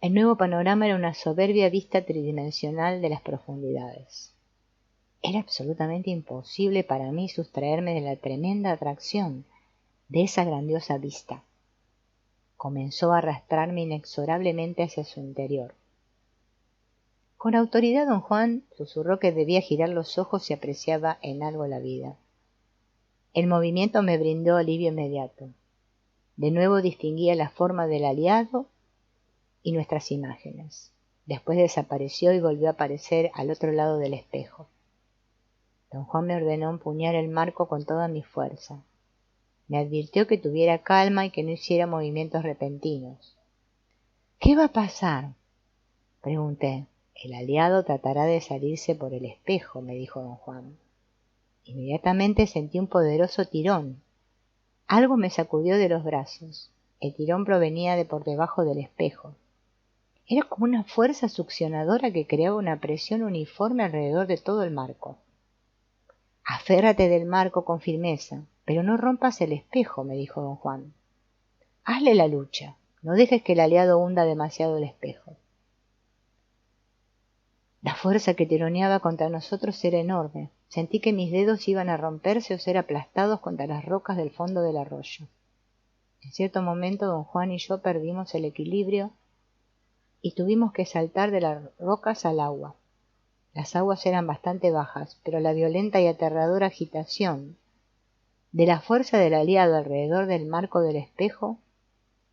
El nuevo panorama era una soberbia vista tridimensional de las profundidades. Era absolutamente imposible para mí sustraerme de la tremenda atracción de esa grandiosa vista. Comenzó a arrastrarme inexorablemente hacia su interior. Con autoridad don Juan susurró que debía girar los ojos si apreciaba en algo la vida. El movimiento me brindó alivio inmediato. De nuevo distinguía la forma del aliado y nuestras imágenes. Después desapareció y volvió a aparecer al otro lado del espejo. Don Juan me ordenó empuñar el marco con toda mi fuerza. Me advirtió que tuviera calma y que no hiciera movimientos repentinos. ¿Qué va a pasar?, pregunté. El aliado tratará de salirse por el espejo, me dijo don Juan. Inmediatamente sentí un poderoso tirón. Algo me sacudió de los brazos. El tirón provenía de por debajo del espejo. Era como una fuerza succionadora que creaba una presión uniforme alrededor de todo el marco. Aférrate del marco con firmeza, pero no rompas el espejo, me dijo don Juan. Hazle la lucha, no dejes que el aliado hunda demasiado el espejo. La fuerza que tironeaba contra nosotros era enorme. Sentí que mis dedos iban a romperse o ser aplastados contra las rocas del fondo del arroyo. En cierto momento don Juan y yo perdimos el equilibrio y tuvimos que saltar de las rocas al agua. Las aguas eran bastante bajas, pero la violenta y aterradora agitación de la fuerza del aliado alrededor del marco del espejo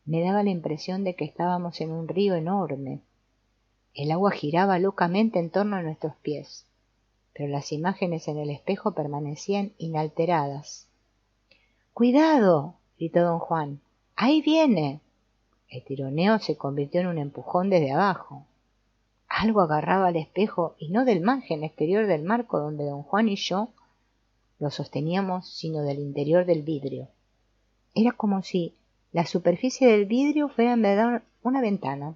me daba la impresión de que estábamos en un río enorme. El agua giraba locamente en torno a nuestros pies, pero las imágenes en el espejo permanecían inalteradas. ¡Cuidado!, gritó don Juan. ¡Ahí viene! El tironeo se convirtió en un empujón desde abajo. Algo agarraba al espejo y no del margen exterior del marco donde don Juan y yo lo sosteníamos, sino del interior del vidrio. Era como si la superficie del vidrio fuera en verdad una ventana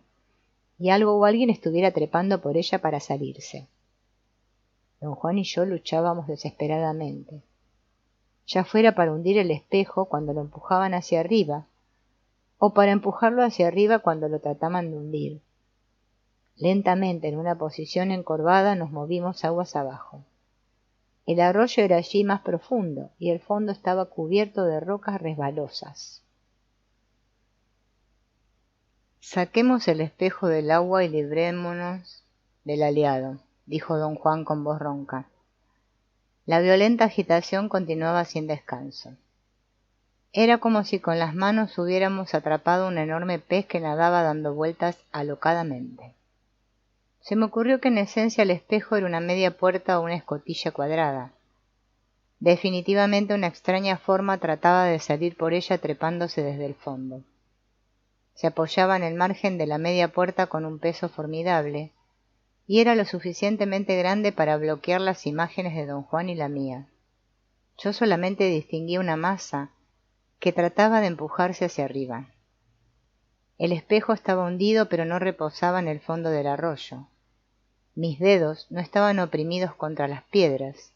y algo o alguien estuviera trepando por ella para salirse. Don Juan y yo luchábamos desesperadamente, ya fuera para hundir el espejo cuando lo empujaban hacia arriba, o para empujarlo hacia arriba cuando lo trataban de hundir. Lentamente, en una posición encorvada, nos movimos aguas abajo. El arroyo era allí más profundo, y el fondo estaba cubierto de rocas resbalosas. Saquemos el espejo del agua y librémonos del aliado, dijo don Juan con voz ronca. La violenta agitación continuaba sin descanso. Era como si con las manos hubiéramos atrapado un enorme pez que nadaba dando vueltas alocadamente. Se me ocurrió que en esencia el espejo era una media puerta o una escotilla cuadrada. Definitivamente una extraña forma trataba de salir por ella trepándose desde el fondo. Se apoyaba en el margen de la media puerta con un peso formidable, y era lo suficientemente grande para bloquear las imágenes de don Juan y la mía. Yo solamente distinguía una masa que trataba de empujarse hacia arriba. El espejo estaba hundido, pero no reposaba en el fondo del arroyo. Mis dedos no estaban oprimidos contra las piedras.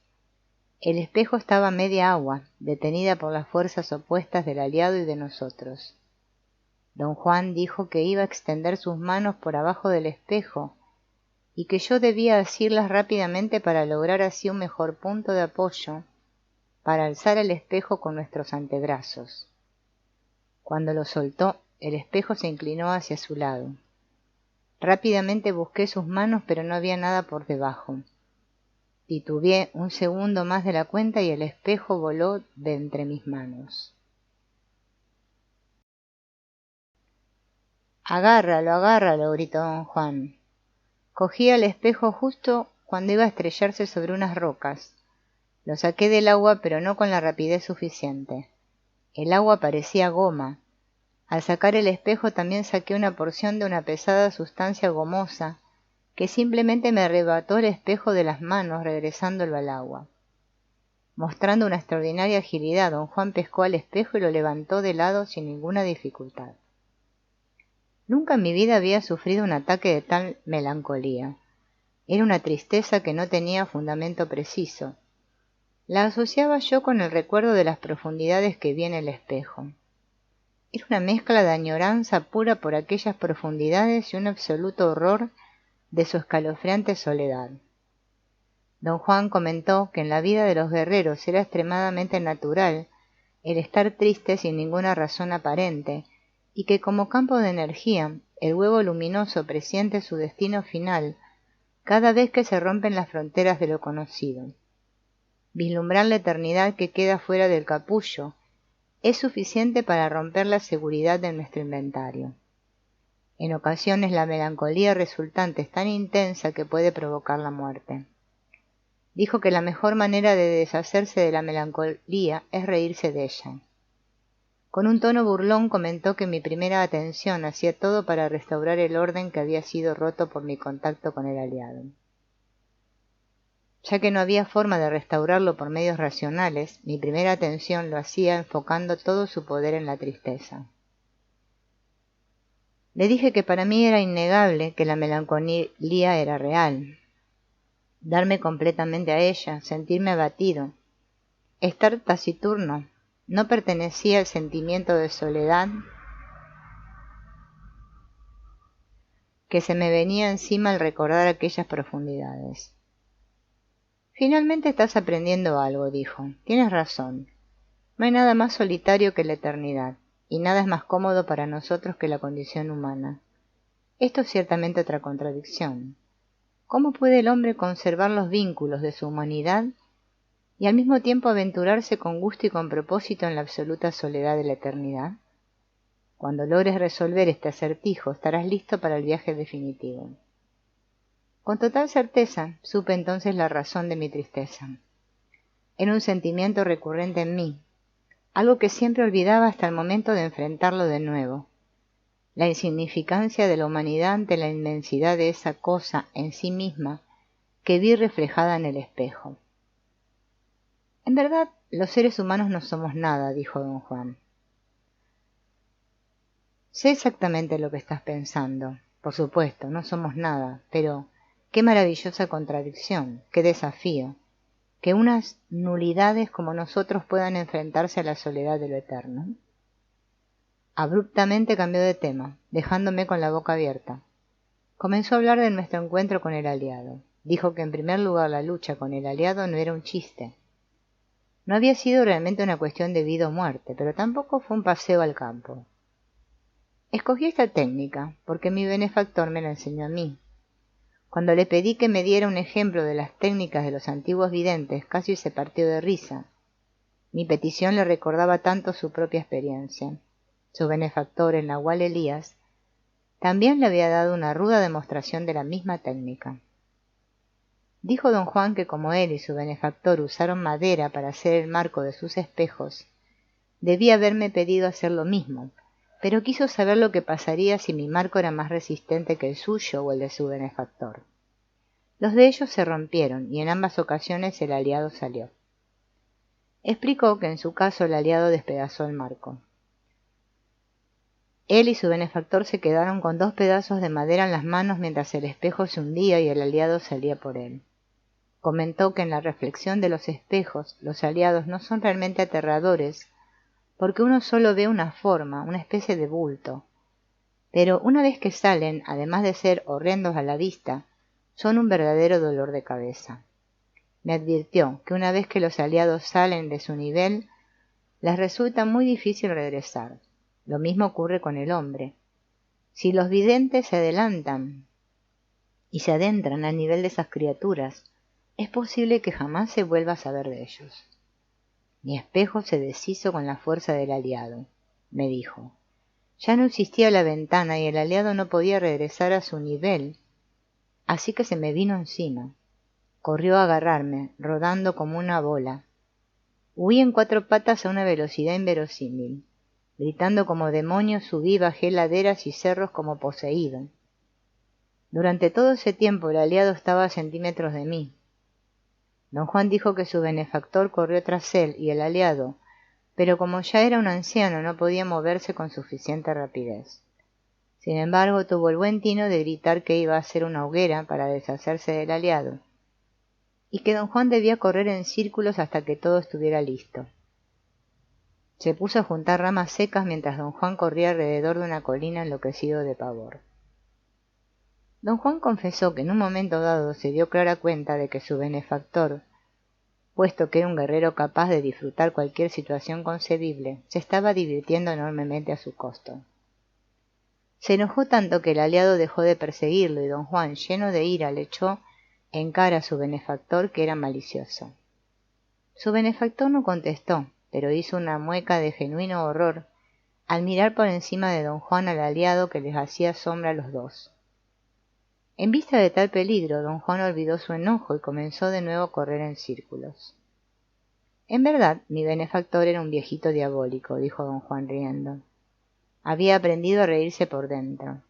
El espejo estaba a media agua, detenida por las fuerzas opuestas del aliado y de nosotros. Don Juan dijo que iba a extender sus manos por abajo del espejo y que yo debía asirlas rápidamente para lograr así un mejor punto de apoyo para alzar el espejo con nuestros antebrazos. Cuando lo soltó, el espejo se inclinó hacia su lado. Rápidamente busqué sus manos, pero no había nada por debajo. Titubeé un segundo más de la cuenta y el espejo voló de entre mis manos. «Agárralo, agárralo», gritó don Juan. Cogí el espejo justo cuando iba a estrellarse sobre unas rocas. Lo saqué del agua, pero no con la rapidez suficiente. El agua parecía goma. Al sacar el espejo también saqué una porción de una pesada sustancia gomosa que simplemente me arrebató el espejo de las manos, regresándolo al agua. Mostrando una extraordinaria agilidad, don Juan pescó al espejo y lo levantó de lado sin ninguna dificultad. Nunca en mi vida había sufrido un ataque de tal melancolía. Era una tristeza que no tenía fundamento preciso. La asociaba yo con el recuerdo de las profundidades que vi en el espejo. Era una mezcla de añoranza pura por aquellas profundidades y un absoluto horror de su escalofriante soledad. Don Juan comentó que en la vida de los guerreros era extremadamente natural el estar triste sin ninguna razón aparente, y que como campo de energía el huevo luminoso presiente su destino final cada vez que se rompen las fronteras de lo conocido. Vislumbrar la eternidad que queda fuera del capullo es suficiente para romper la seguridad de nuestro inventario. En ocasiones la melancolía resultante es tan intensa que puede provocar la muerte. Dijo que la mejor manera de deshacerse de la melancolía es reírse de ella. Con un tono burlón comentó que mi primera atención hacía todo para restaurar el orden que había sido roto por mi contacto con el aliado. Ya que no había forma de restaurarlo por medios racionales, mi primera atención lo hacía enfocando todo su poder en la tristeza. Le dije que para mí era innegable que la melancolía era real. Darme completamente a ella, sentirme abatido, estar taciturno, no pertenecía al sentimiento de soledad que se me venía encima al recordar aquellas profundidades. Finalmente estás aprendiendo algo, dijo. Tienes razón. No hay nada más solitario que la eternidad, y nada es más cómodo para nosotros que la condición humana. Esto es ciertamente otra contradicción. ¿Cómo puede el hombre conservar los vínculos de su humanidad y al mismo tiempo aventurarse con gusto y con propósito en la absoluta soledad de la eternidad? Cuando logres resolver este acertijo, estarás listo para el viaje definitivo. Con total certeza, supe entonces la razón de mi tristeza. Era un sentimiento recurrente en mí, algo que siempre olvidaba hasta el momento de enfrentarlo de nuevo. La insignificancia de la humanidad ante la inmensidad de esa cosa en sí misma que vi reflejada en el espejo. En verdad, los seres humanos no somos nada, dijo don Juan. Sé exactamente lo que estás pensando. Por supuesto, no somos nada, pero qué maravillosa contradicción, qué desafío, que unas nulidades como nosotros puedan enfrentarse a la soledad de lo eterno. Abruptamente cambió de tema, dejándome con la boca abierta. Comenzó a hablar de nuestro encuentro con el aliado. Dijo que en primer lugar la lucha con el aliado no era un chiste. No había sido realmente una cuestión de vida o muerte, pero tampoco fue un paseo al campo. Escogí esta técnica porque mi benefactor me la enseñó a mí. Cuando le pedí que me diera un ejemplo de las técnicas de los antiguos videntes, casi se partió de risa. Mi petición le recordaba tanto su propia experiencia. Su benefactor, el nahual Elías, también le había dado una ruda demostración de la misma técnica. Dijo don Juan que como él y su benefactor usaron madera para hacer el marco de sus espejos, debía haberme pedido hacer lo mismo, pero quiso saber lo que pasaría si mi marco era más resistente que el suyo o el de su benefactor. Los de ellos se rompieron y en ambas ocasiones el aliado salió. Explicó que en su caso el aliado despedazó el marco. Él y su benefactor se quedaron con 2 pedazos de madera en las manos mientras el espejo se hundía y el aliado salía por él. Comentó que en la reflexión de los espejos los aliados no son realmente aterradores, porque uno solo ve una forma, una especie de bulto. Pero una vez que salen, además de ser horrendos a la vista, son un verdadero dolor de cabeza. Me advirtió que una vez que los aliados salen de su nivel, les resulta muy difícil regresar. Lo mismo ocurre con el hombre. Si los videntes se adelantan y se adentran al nivel de esas criaturas, es posible que jamás se vuelva a saber de ellos. Mi espejo se deshizo con la fuerza del aliado, me dijo. Ya no existía la ventana y el aliado no podía regresar a su nivel, así que se me vino encima. Corrió a agarrarme, rodando como una bola. Huí en 4 patas a una velocidad inverosímil. Gritando como demonio subí y bajé laderas y cerros como poseído. Durante todo ese tiempo el aliado estaba a centímetros de mí. Don Juan dijo que su benefactor corrió tras él y el aliado, pero como ya era un anciano no podía moverse con suficiente rapidez. Sin embargo, tuvo el buen tino de gritar que iba a hacer una hoguera para deshacerse del aliado, y que don Juan debía correr en círculos hasta que todo estuviera listo. Se puso a juntar ramas secas mientras don Juan corría alrededor de una colina enloquecido de pavor. Don Juan confesó que en un momento dado se dio clara cuenta de que su benefactor, puesto que era un guerrero capaz de disfrutar cualquier situación concebible, se estaba divirtiendo enormemente a su costo. Se enojó tanto que el aliado dejó de perseguirlo y don Juan, lleno de ira, le echó en cara a su benefactor que era malicioso. Su benefactor no contestó, pero hizo una mueca de genuino horror al mirar por encima de don Juan al aliado que les hacía sombra a los dos. En vista de tal peligro, don Juan olvidó su enojo y comenzó de nuevo a correr en círculos. En verdad, mi benefactor era un viejito diabólico, dijo don Juan riendo. Había aprendido a reírse por dentro.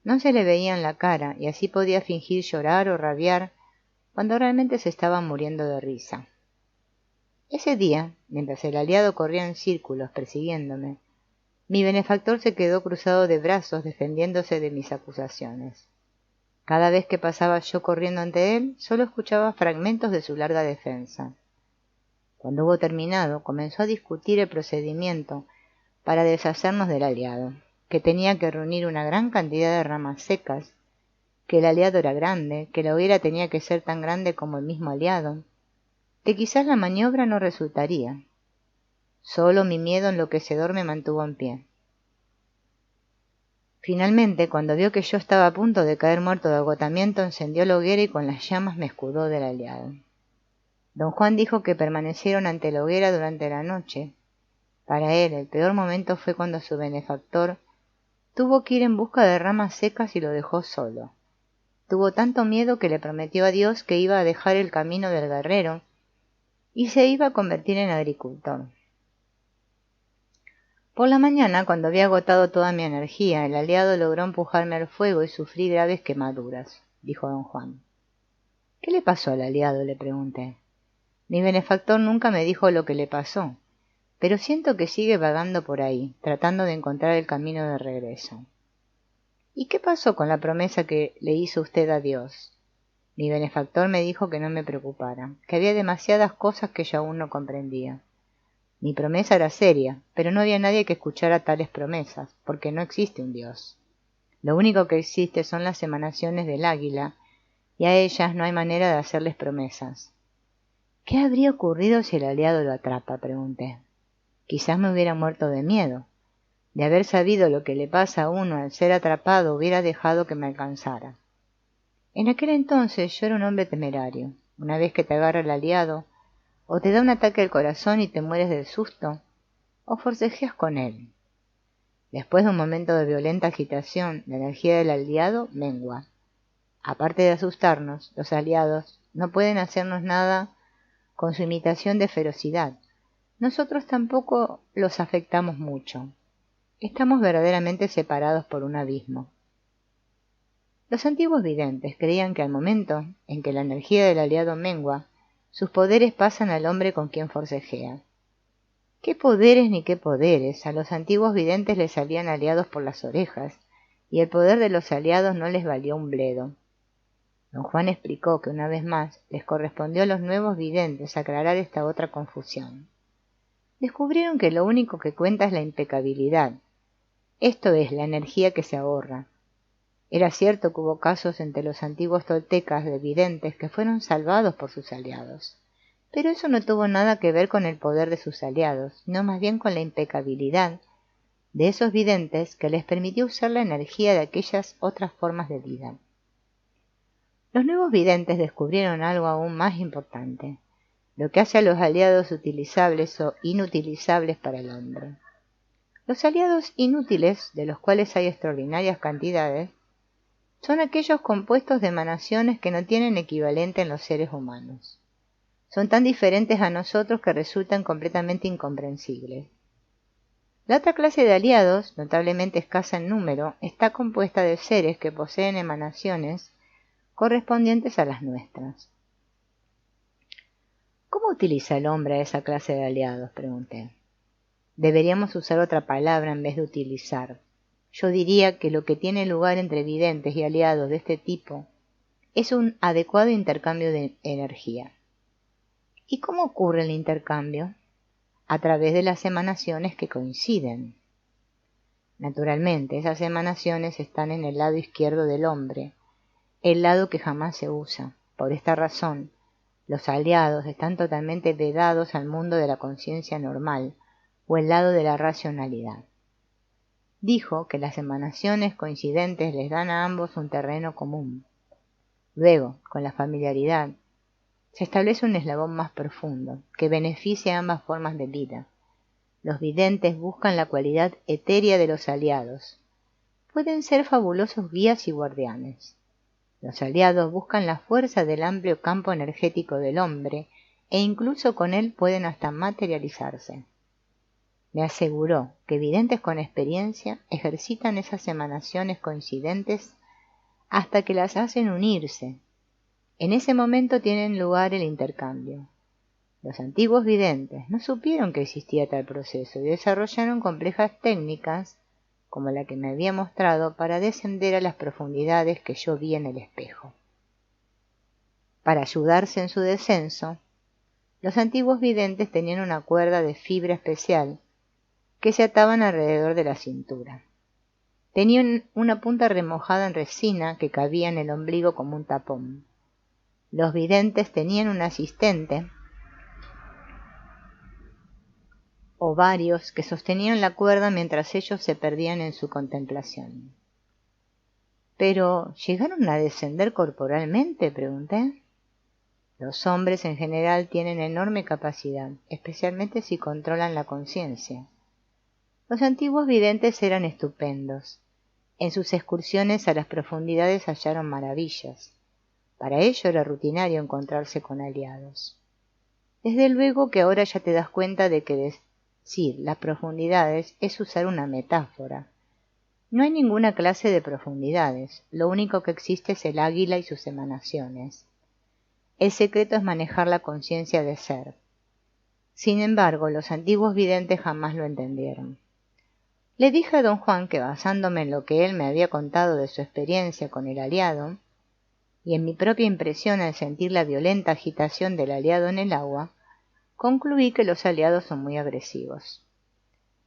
No se le veía en la cara, y así podía fingir llorar o rabiar cuando realmente se estaba muriendo de risa. Ese día, mientras el aliado corría en círculos persiguiéndome, mi benefactor se quedó cruzado de brazos defendiéndose de mis acusaciones. Cada vez que pasaba yo corriendo ante él, solo escuchaba fragmentos de su larga defensa. Cuando hubo terminado, comenzó a discutir el procedimiento para deshacernos del aliado, que tenía que reunir una gran cantidad de ramas secas, que el aliado era grande, que la hoguera tenía que ser tan grande como el mismo aliado, que quizás la maniobra no resultaría. Solo mi miedo enloquecedor me mantuvo en pie. Finalmente, cuando vio que yo estaba a punto de caer muerto de agotamiento, encendió la hoguera y con las llamas me escudó del aliado. Don Juan dijo que permanecieron ante la hoguera durante la noche. Para él, el peor momento fue cuando su benefactor tuvo que ir en busca de ramas secas y lo dejó solo. Tuvo tanto miedo que le prometió a Dios que iba a dejar el camino del guerrero y se iba a convertir en agricultor. Por la mañana, cuando había agotado toda mi energía, el aliado logró empujarme al fuego y sufrí graves quemaduras, dijo don Juan. ¿Qué le pasó al aliado?, le pregunté. Mi benefactor nunca me dijo lo que le pasó, pero siento que sigue vagando por ahí, tratando de encontrar el camino de regreso. ¿Y qué pasó con la promesa que le hizo usted a Dios? Mi benefactor me dijo que no me preocupara, que había demasiadas cosas que yo aún no comprendía. Mi promesa era seria, pero no había nadie que escuchara tales promesas, porque no existe un Dios. Lo único que existe son las emanaciones del águila, y a ellas no hay manera de hacerles promesas. ¿Qué habría ocurrido si el aliado lo atrapa?, pregunté. Quizás me hubiera muerto de miedo. De haber sabido lo que le pasa a uno al ser atrapado, hubiera dejado que me alcanzara. En aquel entonces yo era un hombre temerario. Una vez que te agarra el aliado, o te da un ataque al corazón y te mueres del susto, o forcejeas con él. Después de un momento de violenta agitación, la energía del aliado mengua. Aparte de asustarnos, los aliados no pueden hacernos nada con su imitación de ferocidad. Nosotros tampoco los afectamos mucho. Estamos verdaderamente separados por un abismo. Los antiguos videntes creían que al momento en que la energía del aliado mengua, sus poderes pasan al hombre con quien forcejea. ¡Qué poderes ni qué poderes! A los antiguos videntes les salían aliados por las orejas, y el poder de los aliados no les valió un bledo. Don Juan explicó que una vez más les correspondió a los nuevos videntes aclarar esta otra confusión. Descubrieron que lo único que cuenta es la impecabilidad, esto es, la energía que se ahorra. Era cierto que hubo casos entre los antiguos toltecas de videntes que fueron salvados por sus aliados, pero eso no tuvo nada que ver con el poder de sus aliados, sino más bien con la impecabilidad de esos videntes que les permitió usar la energía de aquellas otras formas de vida. Los nuevos videntes descubrieron algo aún más importante, lo que hace a los aliados utilizables o inutilizables para el hombre. Los aliados inútiles, de los cuales hay extraordinarias cantidades, son aquellos compuestos de emanaciones que no tienen equivalente en los seres humanos. Son tan diferentes a nosotros que resultan completamente incomprensibles. La otra clase de aliados, notablemente escasa en número, está compuesta de seres que poseen emanaciones correspondientes a las nuestras. ¿Cómo utiliza el hombre a esa clase de aliados?, pregunté. Deberíamos usar otra palabra en vez de utilizar. Yo diría que lo que tiene lugar entre videntes y aliados de este tipo es un adecuado intercambio de energía. ¿Y cómo ocurre el intercambio? A través de las emanaciones que coinciden. Naturalmente, esas emanaciones están en el lado izquierdo del hombre, el lado que jamás se usa. Por esta razón, los aliados están totalmente vedados al mundo de la conciencia normal, o el lado de la racionalidad. Dijo que las emanaciones coincidentes les dan a ambos un terreno común. Luego, con la familiaridad, se establece un eslabón más profundo, que beneficia a ambas formas de vida. Los videntes buscan la cualidad etérea de los aliados. Pueden ser fabulosos guías y guardianes. Los aliados buscan la fuerza del amplio campo energético del hombre, e incluso con él pueden hasta materializarse. Me aseguró que videntes con experiencia ejercitan esas emanaciones coincidentes hasta que las hacen unirse. En ese momento tiene lugar el intercambio. Los antiguos videntes no supieron que existía tal proceso y desarrollaron complejas técnicas, como la que me había mostrado, para descender a las profundidades que yo vi en el espejo. Para ayudarse en su descenso, los antiguos videntes tenían una cuerda de fibra especial que se ataban alrededor de la cintura. Tenían una punta remojada en resina que cabía en el ombligo como un tapón. Los videntes tenían un asistente o varios que sostenían la cuerda mientras ellos se perdían en su contemplación. ¿Pero llegaron a descender corporalmente?, pregunté. Los hombres en general tienen enorme capacidad, especialmente si controlan la conciencia. Los antiguos videntes eran estupendos. En sus excursiones a las profundidades hallaron maravillas. Para ello era rutinario encontrarse con aliados. Desde luego que ahora ya te das cuenta de que decir las profundidades es usar una metáfora. No hay ninguna clase de profundidades, lo único que existe es el águila y sus emanaciones. El secreto es manejar la conciencia de ser. Sin embargo, los antiguos videntes jamás lo entendieron. Le dije a don Juan que, basándome en lo que él me había contado de su experiencia con el aliado, y en mi propia impresión al sentir la violenta agitación del aliado en el agua, concluí que los aliados son muy agresivos.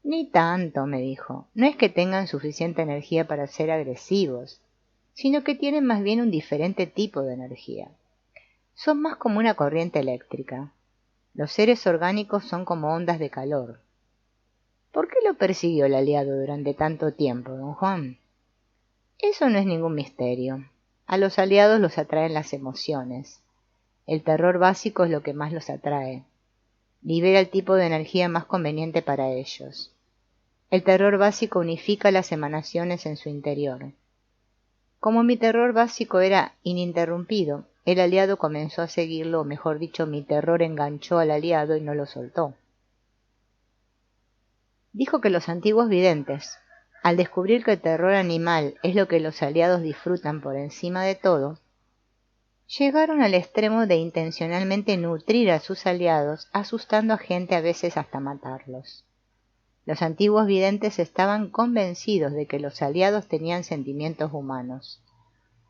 Ni tanto, me dijo, no es que tengan suficiente energía para ser agresivos, sino que tienen más bien un diferente tipo de energía. Son más como una corriente eléctrica. Los seres orgánicos son como ondas de calor. ¿Por qué lo persiguió el aliado durante tanto tiempo, don Juan? Eso no es ningún misterio. A los aliados los atraen las emociones. El terror básico es lo que más los atrae. Libera el tipo de energía más conveniente para ellos. El terror básico unifica las emanaciones en su interior. Como mi terror básico era ininterrumpido, el aliado comenzó a seguirlo, o mejor dicho, mi terror enganchó al aliado y no lo soltó. Dijo que los antiguos videntes, al descubrir que el terror animal es lo que los aliados disfrutan por encima de todo, Llegaron al extremo de intencionalmente nutrir a sus aliados, asustando a gente, a veces hasta matarlos. Los antiguos videntes estaban convencidos de que los aliados tenían sentimientos humanos,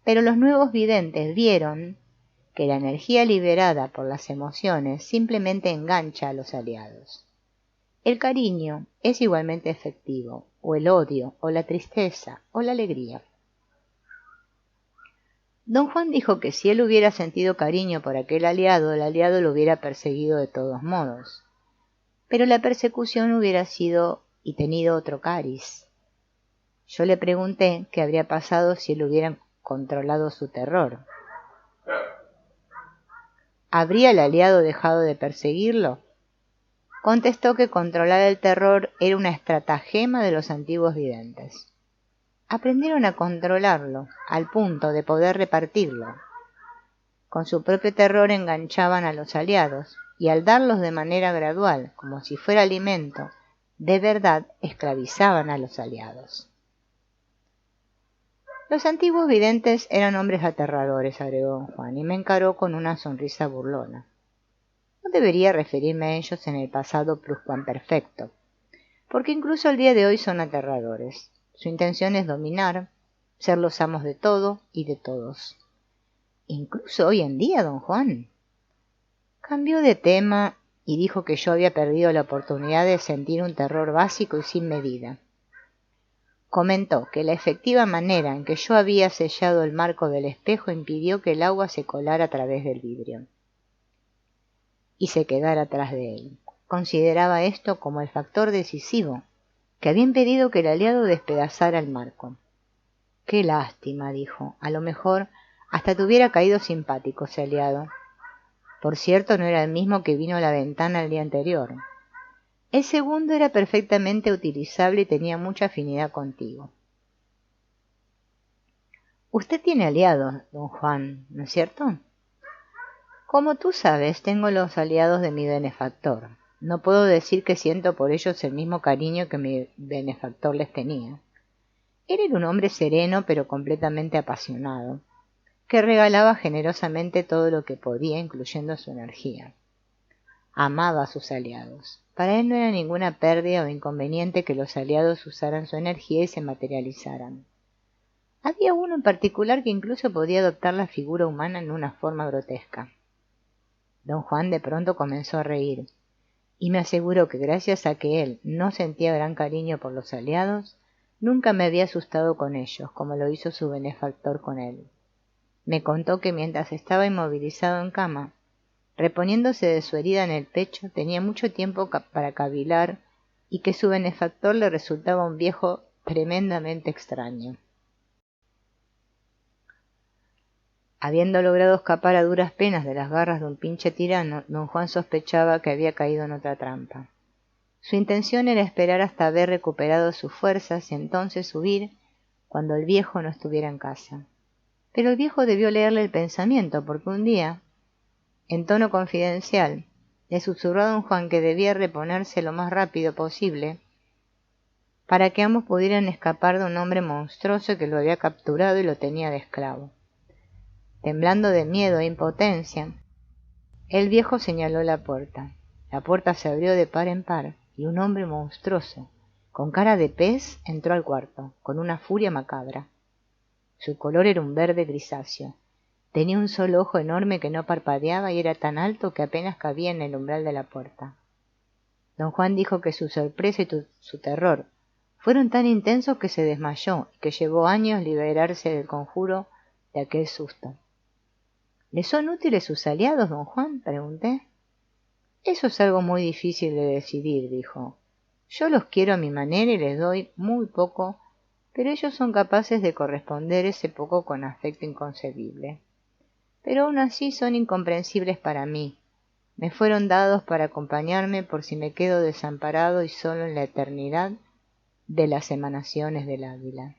pero los nuevos videntes vieron que la energía liberada por las emociones simplemente engancha a los aliados. El cariño es igualmente efectivo, o el odio, o la tristeza, o la alegría. Don Juan dijo que si él hubiera sentido cariño por aquel aliado, el aliado lo hubiera perseguido de todos modos. Pero la persecución hubiera sido y tenido otro cariz. Yo le pregunté qué habría pasado si él hubiera controlado su terror. ¿Habría el aliado dejado de perseguirlo? Contestó que controlar el terror era una estratagema de los antiguos videntes. Aprendieron a controlarlo, al punto de poder repartirlo. Con su propio terror enganchaban a los aliados, y al darlos de manera gradual, como si fuera alimento, de verdad esclavizaban a los aliados. Los antiguos videntes eran hombres aterradores, agregó don Juan, y me encaró con una sonrisa burlona. No debería referirme a ellos en el pasado pluscuamperfecto, porque incluso el día de hoy son aterradores. Su intención es dominar, ser los amos de todo y de todos. Incluso hoy en día, don Juan. Cambió de tema y dijo que yo había perdido la oportunidad de sentir un terror básico y sin medida. Comentó que la efectiva manera en que yo había sellado el marco del espejo impidió que el agua se colara a través del vidrio y se quedara atrás de él. Consideraba esto como el factor decisivo que había impedido que el aliado despedazara el marco. Qué lástima, dijo. A lo mejor hasta te hubiera caído simpático ese aliado. Por cierto, no era el mismo que vino a la ventana el día anterior. El segundo era perfectamente utilizable y tenía mucha afinidad contigo. Usted tiene aliados, don Juan, ¿no es cierto? Como tú sabes, tengo los aliados de mi benefactor. No puedo decir que siento por ellos el mismo cariño que mi benefactor les tenía. Él era un hombre sereno pero completamente apasionado, que regalaba generosamente todo lo que podía, incluyendo su energía. Amaba a sus aliados. Para él no era ninguna pérdida o inconveniente que los aliados usaran su energía y se materializaran. Había uno en particular que incluso podía adoptar la figura humana en una forma grotesca. Don Juan de pronto comenzó a reír, y me aseguró que gracias a que él no sentía gran cariño por los aliados, nunca me había asustado con ellos, como lo hizo su benefactor con él. Me contó que mientras estaba inmovilizado en cama, reponiéndose de su herida en el pecho, tenía mucho tiempo para cavilar y que su benefactor le resultaba un viejo tremendamente extraño. Habiendo logrado escapar a duras penas de las garras de un pinche tirano, don Juan sospechaba que había caído en otra trampa. Su intención era esperar hasta haber recuperado sus fuerzas y entonces huir cuando el viejo no estuviera en casa. Pero el viejo debió leerle el pensamiento, porque un día, en tono confidencial, le susurró a don Juan que debía reponerse lo más rápido posible para que ambos pudieran escapar de un hombre monstruoso que lo había capturado y lo tenía de esclavo. Temblando de miedo e impotencia, el viejo señaló la puerta. La puerta se abrió de par en par y un hombre monstruoso, con cara de pez, entró al cuarto, con una furia macabra. Su color era un verde grisáceo. Tenía un solo ojo enorme que no parpadeaba y era tan alto que apenas cabía en el umbral de la puerta. Don Juan dijo que su sorpresa y su terror fueron tan intensos que se desmayó y que llevó años liberarse del conjuro de aquel susto. ¿Le son útiles sus aliados, don Juan?, pregunté. Eso es algo muy difícil de decidir, dijo. Yo los quiero a mi manera y les doy muy poco, pero ellos son capaces de corresponder ese poco con afecto inconcebible. Pero aún así son incomprensibles para mí. Me fueron dados para acompañarme por si me quedo desamparado y solo en la eternidad de las emanaciones del águila.